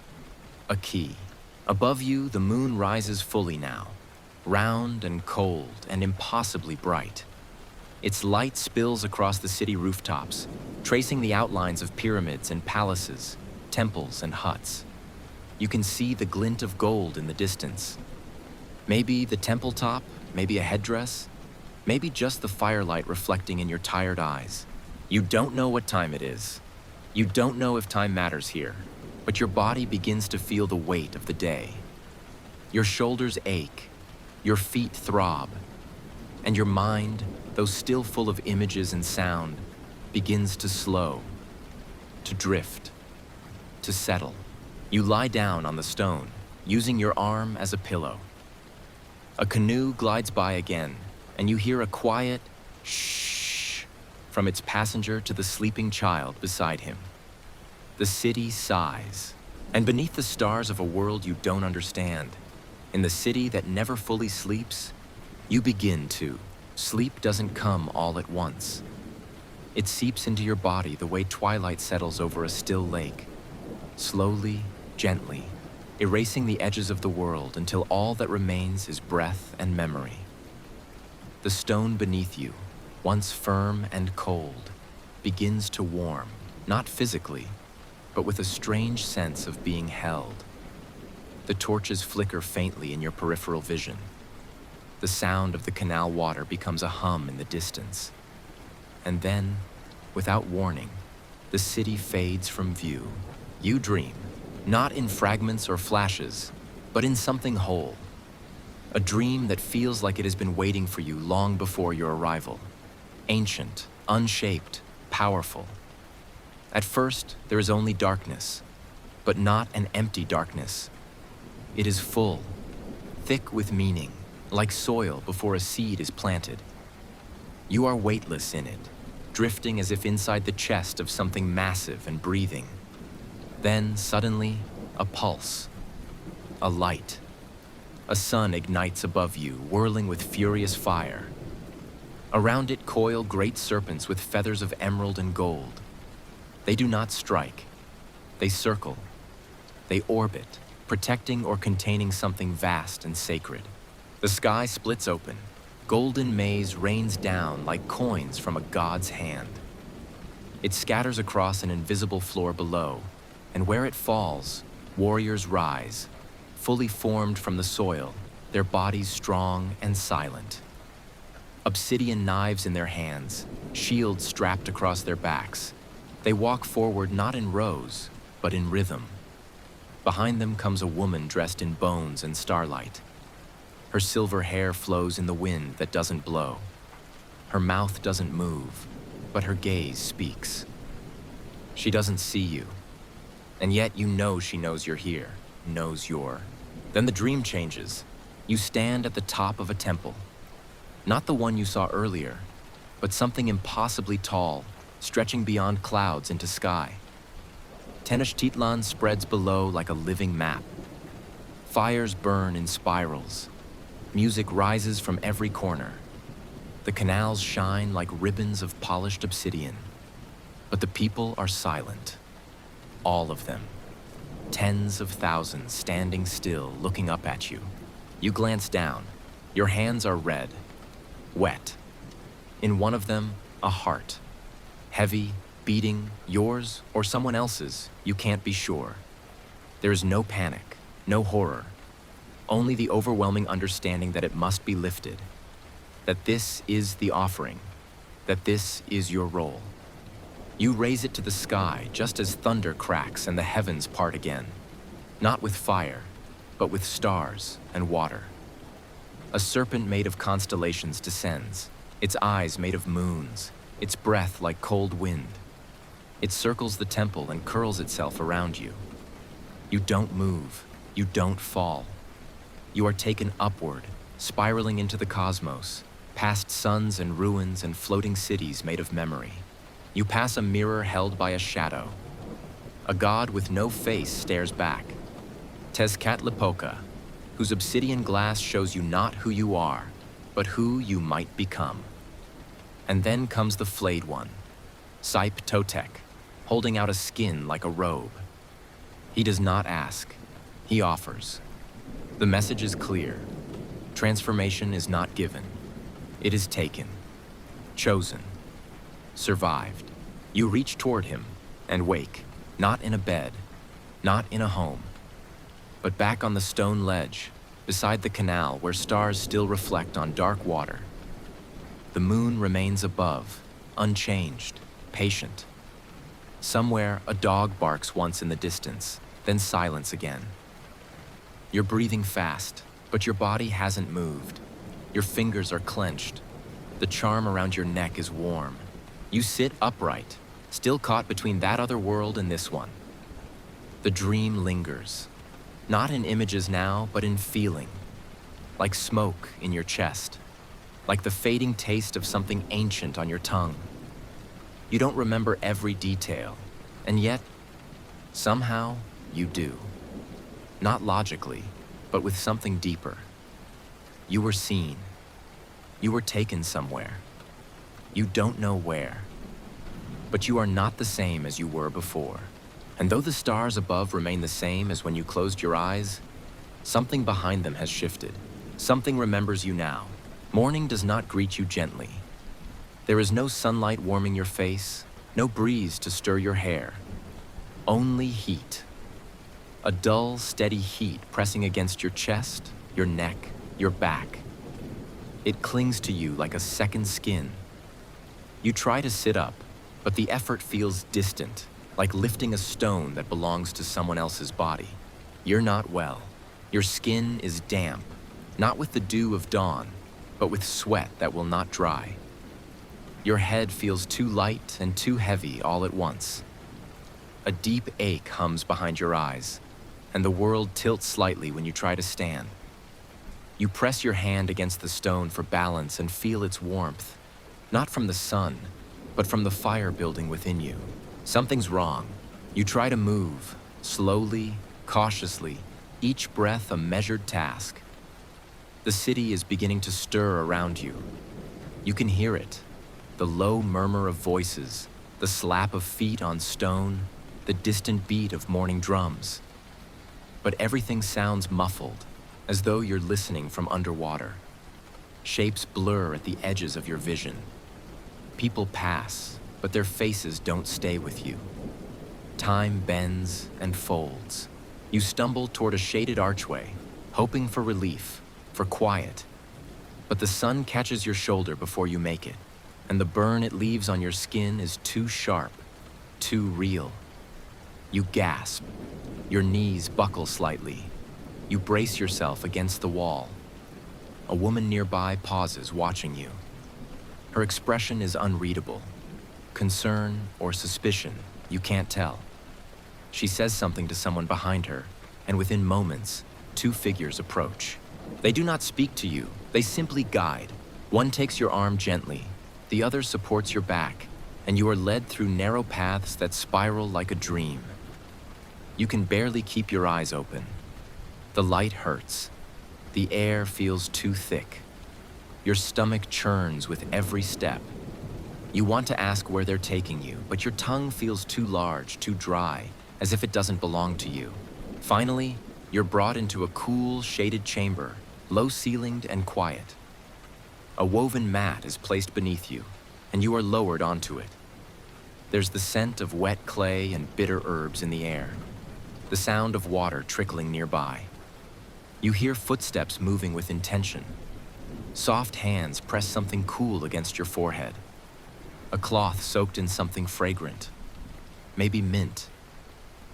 a key. Above you, the moon rises fully now, round and cold and impossibly bright. Its light spills across the city rooftops, tracing the outlines of pyramids and palaces, temples and huts. You can see the glint of gold in the distance. Maybe the temple top, maybe a headdress, maybe just the firelight reflecting in your tired eyes. You don't know what time it is. You don't know if time matters here, but your body begins to feel the weight of the day. Your shoulders ache, your feet throb, and your mind, though still full of images and sound, begins to slow, to drift, to settle. You lie down on the stone, using your arm as a pillow. A canoe glides by again, and you hear a quiet shh from its passenger to the sleeping child beside him. The city sighs, and beneath the stars of a world you don't understand, in the city that never fully sleeps, you begin to. Sleep doesn't come all at once. It seeps into your body the way twilight settles over a still lake, slowly, gently, erasing the edges of the world until all that remains is breath and memory. The stone beneath you, once firm and cold, begins to warm, not physically, but with a strange sense of being held. The torches flicker faintly in your peripheral vision. The sound of the canal water becomes a hum in the distance. And then, without warning, the city fades from view. You dream, not in fragments or flashes, but in something whole. A dream that feels like it has been waiting for you long before your arrival. Ancient, unshaped, powerful. At first, there is only darkness, but not an empty darkness. It is full, thick with meaning, like soil before a seed is planted. You are weightless in it, drifting as if inside the chest of something massive and breathing. Then, suddenly, a pulse, a light. A sun ignites above you, whirling with furious fire. Around it coil great serpents with feathers of emerald and gold. They do not strike. They circle. They orbit, protecting or containing something vast and sacred. The sky splits open. Golden maize rains down like coins from a god's hand. It scatters across an invisible floor below, and where it falls, warriors rise, fully formed from the soil, their bodies strong and silent. Obsidian knives in their hands, shields strapped across their backs. They walk forward not in rows, but in rhythm. Behind them comes a woman dressed in bones and starlight. Her silver hair flows in the wind that doesn't blow. Her mouth doesn't move, but her gaze speaks. She doesn't see you, and yet you know she knows you're here, knows you're. Then the dream changes. You stand at the top of a temple. Not the one you saw earlier, but something impossibly tall, stretching beyond clouds into sky. Tenochtitlan spreads below like a living map. Fires burn in spirals. Music rises from every corner. The canals shine like ribbons of polished obsidian. But the people are silent. All of them. Tens of thousands standing still, looking up at you. You glance down. Your hands are red, wet. In one of them, a heart. Heavy, beating, yours or someone else's, you can't be sure. There is no panic, no horror. Only the overwhelming understanding that it must be lifted, that this is the offering, that this is your role. You raise it to the sky just as thunder cracks and the heavens part again, not with fire, but with stars and water. A serpent made of constellations descends, its eyes made of moons, its breath like cold wind. It circles the temple and curls itself around you. You don't move, you don't fall. You are taken upward, spiraling into the cosmos, past suns and ruins and floating cities made of memory. You pass a mirror held by a shadow. A god with no face stares back. Tezcatlipoca, whose obsidian glass shows you not who you are, but who you might become. And then comes the flayed one, Sipe Totec, holding out a skin like a robe. He does not ask, he offers. The message is clear. Transformation is not given. It is taken. Chosen. Survived. You reach toward him and wake, not in a bed, not in a home, but back on the stone ledge, beside the canal where stars still reflect on dark water. The moon remains above, unchanged, patient. Somewhere, a dog barks once in the distance, then silence again. You're breathing fast, but your body hasn't moved. Your fingers are clenched. The charm around your neck is warm. You sit upright, still caught between that other world and this one. The dream lingers, not in images now, but in feeling, like smoke in your chest, like the fading taste of something ancient on your tongue. You don't remember every detail, and yet, somehow, you do. Not logically, but with something deeper. You were seen. You were taken somewhere. You don't know where. But you are not the same as you were before. And though the stars above remain the same as when you closed your eyes, something behind them has shifted. Something remembers you now. Morning does not greet you gently. There is no sunlight warming your face, no breeze to stir your hair. Only heat. A dull, steady heat pressing against your chest, your neck, your back. It clings to you like a second skin. You try to sit up, but the effort feels distant, like lifting a stone that belongs to someone else's body. You're not well. Your skin is damp, not with the dew of dawn, but with sweat that will not dry. Your head feels too light and too heavy all at once. A deep ache hums behind your eyes, and the world tilts slightly when you try to stand. You press your hand against the stone for balance and feel its warmth, not from the sun, but from the fire building within you. Something's wrong. You try to move, slowly, cautiously, each breath a measured task. The city is beginning to stir around you. You can hear it, the low murmur of voices, the slap of feet on stone, the distant beat of morning drums. But everything sounds muffled, as though you're listening from underwater. Shapes blur at the edges of your vision. People pass, but their faces don't stay with you. Time bends and folds. You stumble toward a shaded archway, hoping for relief, for quiet. But the sun catches your shoulder before you make it, and the burn it leaves on your skin is too sharp, too real. You gasp. Your knees buckle slightly. You brace yourself against the wall. A woman nearby pauses, watching you. Her expression is unreadable. Concern or suspicion, you can't tell. She says something to someone behind her, and within moments, two figures approach. They do not speak to you, they simply guide. One takes your arm gently, the other supports your back, and you are led through narrow paths that spiral like a dream. You can barely keep your eyes open. The light hurts. The air feels too thick. Your stomach churns with every step. You want to ask where they're taking you, but your tongue feels too large, too dry, as if it doesn't belong to you. Finally, you're brought into a cool, shaded chamber, low-ceilinged and quiet. A woven mat is placed beneath you, and you are lowered onto it. There's the scent of wet clay and bitter herbs in the air, the sound of water trickling nearby. You hear footsteps moving with intention. Soft hands press something cool against your forehead. A cloth soaked in something fragrant. Maybe mint.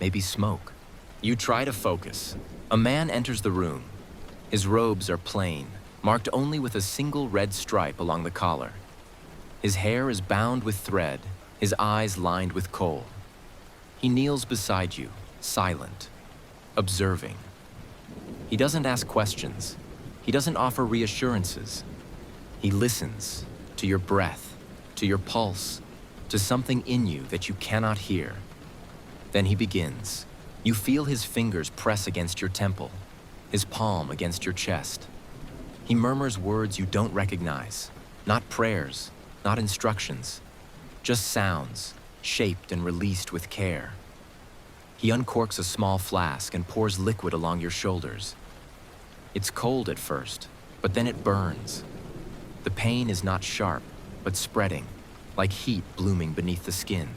Maybe smoke. You try to focus. A man enters the room. His robes are plain, marked only with a single red stripe along the collar. His hair is bound with thread, his eyes lined with kohl. He kneels beside you, silent, observing. He doesn't ask questions. He doesn't offer reassurances. He listens to your breath, to your pulse, to something in you that you cannot hear. Then he begins. You feel his fingers press against your temple, his palm against your chest. He murmurs words you don't recognize, not prayers, not instructions, just sounds, shaped and released with care. He uncorks a small flask and pours liquid along your shoulders. It's cold at first, but then it burns. The pain is not sharp, but spreading, like heat blooming beneath the skin.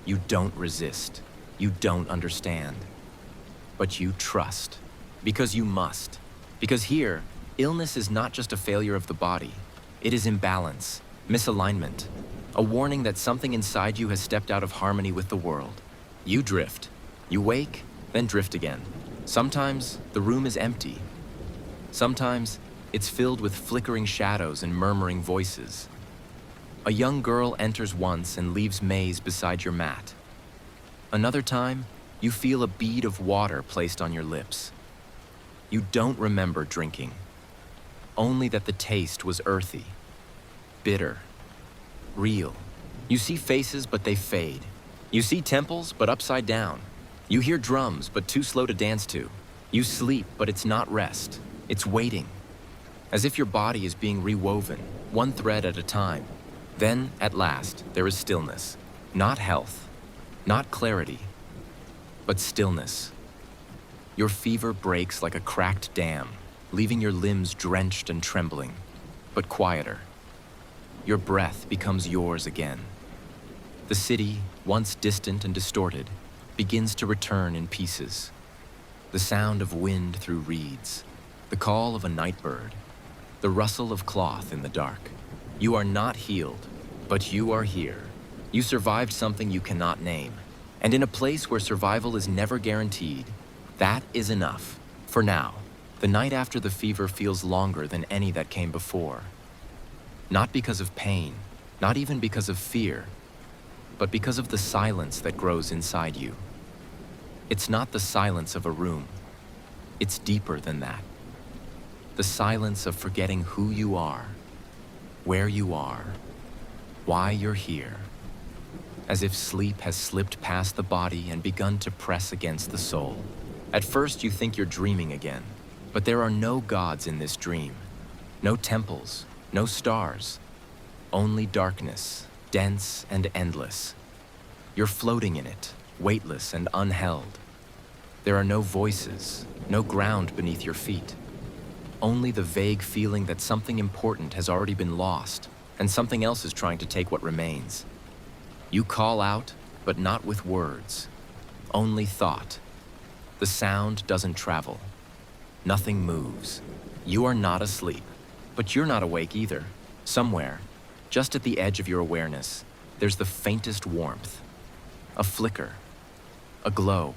You don't resist. You don't understand. But you trust. Because you must. Because here, illness is not just a failure of the body. It is imbalance, misalignment, a warning that something inside you has stepped out of harmony with the world. You drift. You wake, then drift again. Sometimes the room is empty. Sometimes it's filled with flickering shadows and murmuring voices. A young girl enters once and leaves maize beside your mat. Another time, you feel a bead of water placed on your lips. You don't remember drinking, only that the taste was earthy, bitter, real. You see faces, but they fade. You see temples, but upside down. You hear drums, but too slow to dance to. You sleep, but it's not rest. It's waiting, as if your body is being rewoven, one thread at a time. Then, at last, there is stillness. Not health, not clarity, but stillness. Your fever breaks like a cracked dam, leaving your limbs drenched and trembling, but quieter. Your breath becomes yours again. The city, once distant and distorted, begins to return in pieces. The sound of wind through reeds, the call of a night bird, the rustle of cloth in the dark. You are not healed, but you are here. You survived something you cannot name. And in a place where survival is never guaranteed, that is enough. For now, the night after the fever feels longer than any that came before. Not because of pain, not even because of fear, but because of the silence that grows inside you. It's not the silence of a room. It's deeper than that. The silence of forgetting who you are, where you are, why you're here. As if sleep has slipped past the body and begun to press against the soul. At first you think you're dreaming again, but there are no gods in this dream. No temples, no stars, only darkness, dense and endless. You're floating in it, weightless and unheld. There are no voices, no ground beneath your feet. Only the vague feeling that something important has already been lost, and something else is trying to take what remains. You call out, but not with words, only thought. The sound doesn't travel. Nothing moves. You are not asleep, but you're not awake either. Somewhere, just at the edge of your awareness, there's the faintest warmth, a flicker, a glow.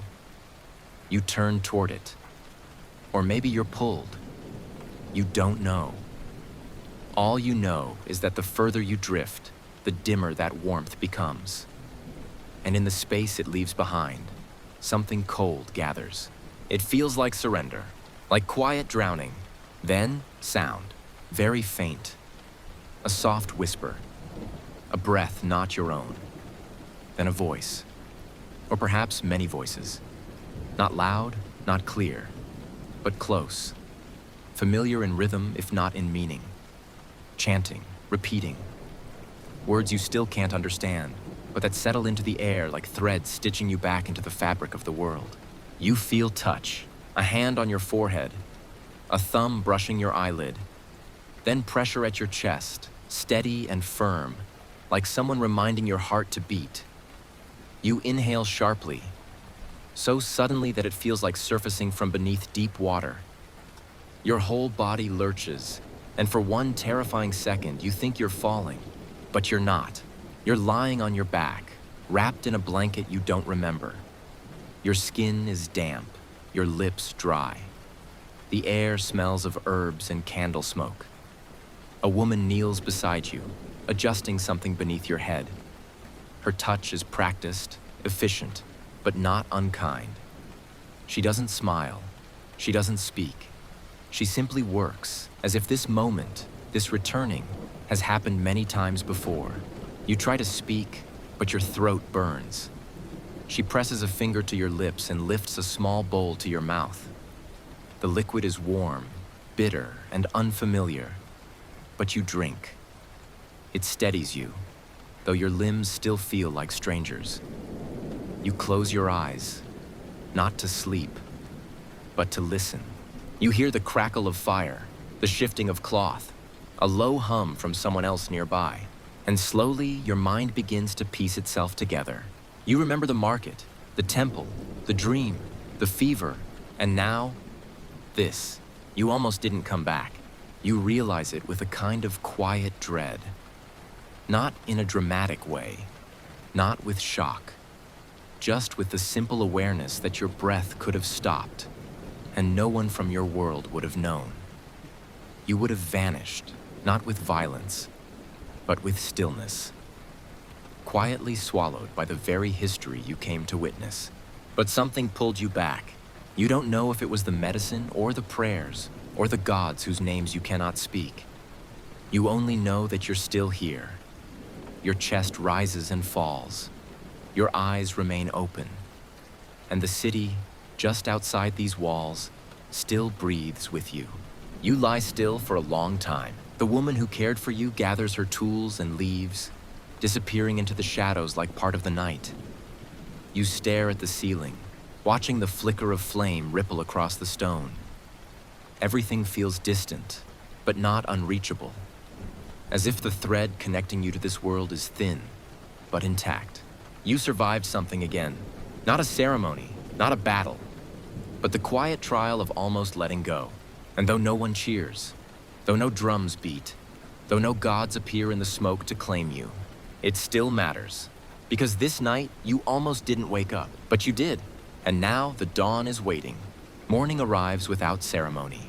You turn toward it, or maybe you're pulled. You don't know. All you know is that the further you drift, the dimmer that warmth becomes. And in the space it leaves behind, something cold gathers. It feels like surrender, like quiet drowning. Then, sound, very faint. A soft whisper, a breath not your own. Then a voice, or perhaps many voices. Not loud, not clear, but close. Familiar in rhythm, if not in meaning. Chanting, repeating. Words you still can't understand, but that settle into the air like threads stitching you back into the fabric of the world. You feel touch, a hand on your forehead, a thumb brushing your eyelid, then pressure at your chest, steady and firm, like someone reminding your heart to beat. You inhale sharply, so suddenly that it feels like surfacing from beneath deep water. Your whole body lurches, and for one terrifying second you think you're falling, but you're not. You're lying on your back, wrapped in a blanket you don't remember. Your skin is damp, your lips dry. The air smells of herbs and candle smoke. A woman kneels beside you, adjusting something beneath your head. Her touch is practiced, efficient, but not unkind. She doesn't smile. She doesn't speak. She simply works, as if this moment, this returning, has happened many times before. You try to speak, but your throat burns. She presses a finger to your lips and lifts a small bowl to your mouth. The liquid is warm, bitter, and unfamiliar, but you drink. It steadies you, though your limbs still feel like strangers. You close your eyes, not to sleep, but to listen. You hear the crackle of fire, the shifting of cloth, a low hum from someone else nearby, and slowly your mind begins to piece itself together. You remember the market, the temple, the dream, the fever, and now, this. You almost didn't come back. You realize it with a kind of quiet dread. Not in a dramatic way, not with shock, just with the simple awareness that your breath could have stopped, and no one from your world would have known. You would have vanished, not with violence, but with stillness, quietly swallowed by the very history you came to witness. But something pulled you back. You don't know if it was the medicine or the prayers or the gods whose names you cannot speak. You only know that you're still here. Your chest rises and falls. Your eyes remain open. And the city, just outside these walls, still breathes with you. You lie still for a long time. The woman who cared for you gathers her tools and leaves, disappearing into the shadows like part of the night. You stare at the ceiling, watching the flicker of flame ripple across the stone. Everything feels distant, but not unreachable, as if the thread connecting you to this world is thin, but intact. You survived something again. Not a ceremony, not a battle, but the quiet trial of almost letting go. And though no one cheers, though no drums beat, though no gods appear in the smoke to claim you, it still matters. Because this night, you almost didn't wake up, but you did. And now the dawn is waiting. Morning arrives without ceremony.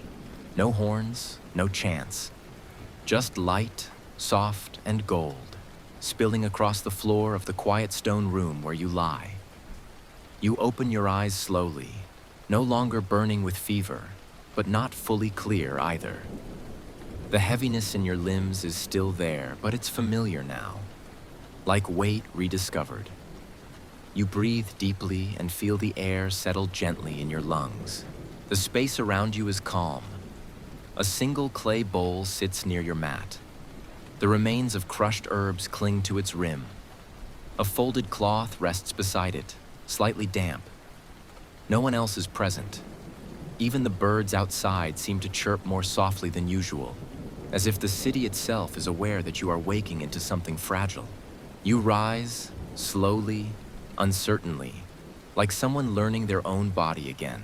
No horns, no chants. Just light, soft and gold, spilling across the floor of the quiet stone room where you lie. You open your eyes slowly, no longer burning with fever, but not fully clear either. The heaviness in your limbs is still there, but it's familiar now, like weight rediscovered. You breathe deeply and feel the air settle gently in your lungs. The space around you is calm. A single clay bowl sits near your mat. The remains of crushed herbs cling to its rim. A folded cloth rests beside it, slightly damp. No one else is present. Even the birds outside seem to chirp more softly than usual, as if the city itself is aware that you are waking into something fragile. You rise, slowly, uncertainly, like someone learning their own body again.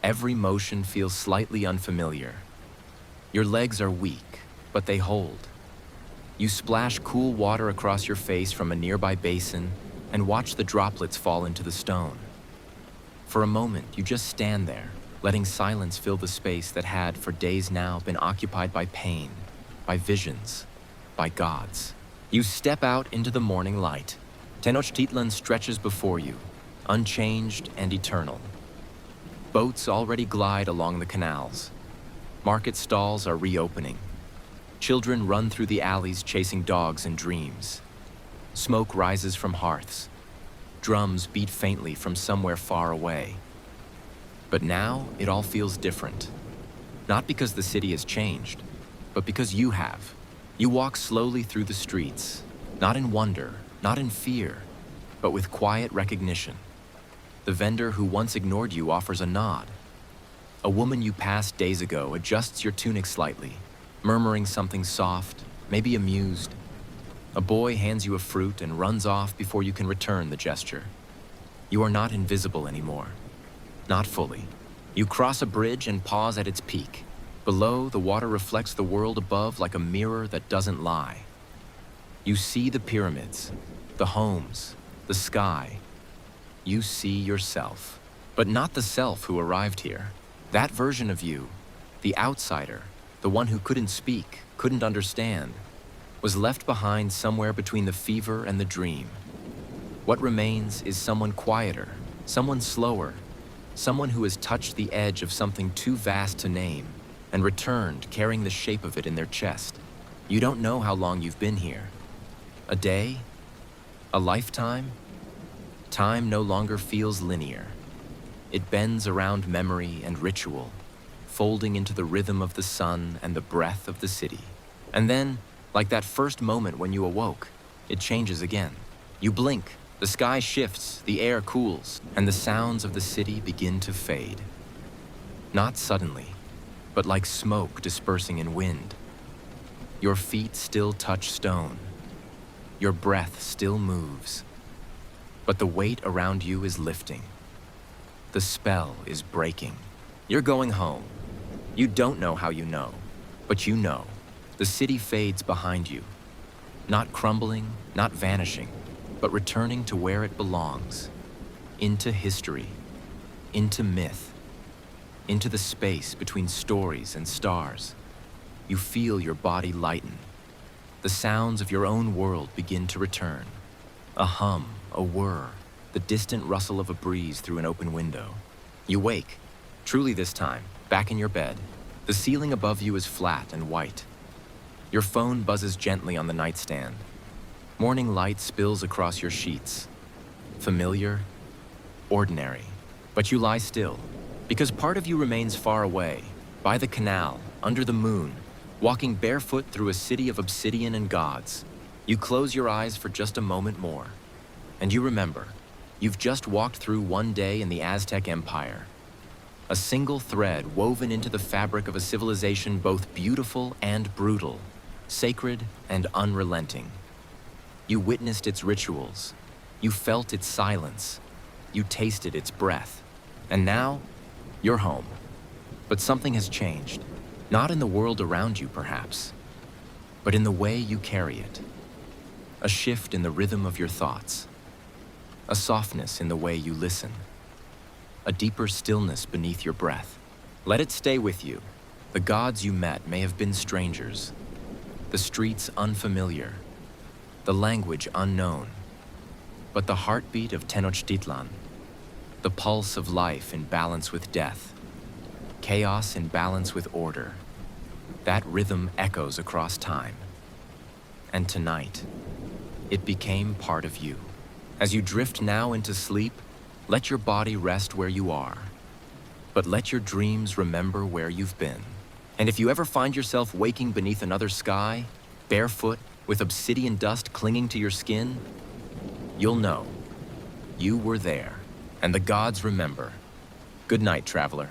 Every motion feels slightly unfamiliar. Your legs are weak, but they hold. You splash cool water across your face from a nearby basin and watch the droplets fall into the stone. For a moment, you just stand there, letting silence fill the space that had, for days now, been occupied by pain, by visions, by gods. You step out into the morning light. Tenochtitlan stretches before you, unchanged and eternal. Boats already glide along the canals. Market stalls are reopening. Children run through the alleys chasing dogs and dreams. Smoke rises from hearths. Drums beat faintly from somewhere far away. But now it all feels different. Not because the city has changed, but because you have. You walk slowly through the streets, not in wonder, not in fear, but with quiet recognition. The vendor who once ignored you offers a nod. A woman you passed days ago adjusts your tunic slightly, murmuring something soft, maybe amused. A boy hands you a fruit and runs off before you can return the gesture. You are not invisible anymore. Not fully. You cross a bridge and pause at its peak. Below, the water reflects the world above like a mirror that doesn't lie. You see the pyramids, the homes, the sky. You see yourself, but not the self who arrived here. That version of you, the outsider, the one who couldn't speak, couldn't understand, was left behind somewhere between the fever and the dream. What remains is someone quieter, someone slower, someone who has touched the edge of something too vast to name and returned carrying the shape of it in their chest. You don't know how long you've been here. A day? A lifetime? Time no longer feels linear. It bends around memory and ritual, folding into the rhythm of the sun and the breath of the city. And then, like that first moment when you awoke, it changes again. You blink, the sky shifts, the air cools, and the sounds of the city begin to fade. Not suddenly, but like smoke dispersing in wind. Your feet still touch stone. Your breath still moves. But the weight around you is lifting. The spell is breaking. You're going home. You don't know how you know, but you know. The city fades behind you. Not crumbling, not vanishing, but returning to where it belongs. Into history, into myth, into the space between stories and stars. You feel your body lighten. The sounds of your own world begin to return. A hum, a whir, the distant rustle of a breeze through an open window. You wake, truly this time, back in your bed. The ceiling above you is flat and white. Your phone buzzes gently on the nightstand. Morning light spills across your sheets. Familiar, ordinary. But you lie still, because part of you remains far away, by the canal, under the moon, walking barefoot through a city of obsidian and gods. You close your eyes for just a moment more, and you remember, you've just walked through one day in the Aztec Empire. A single thread woven into the fabric of a civilization both beautiful and brutal, sacred and unrelenting. You witnessed its rituals. You felt its silence. You tasted its breath. And now, you're home. But something has changed. Not in the world around you, perhaps, but in the way you carry it. A shift in the rhythm of your thoughts. A softness in the way you listen. A deeper stillness beneath your breath. Let it stay with you. The gods you met may have been strangers. The streets unfamiliar. The language unknown. But the heartbeat of Tenochtitlan. The pulse of life in balance with death. Chaos in balance with order. That rhythm echoes across time. And tonight, it became part of you. As you drift now into sleep, let your body rest where you are. But let your dreams remember where you've been. And if you ever find yourself waking beneath another sky, barefoot, with obsidian dust clinging to your skin, you'll know you were there, and the gods remember. Good night, traveler.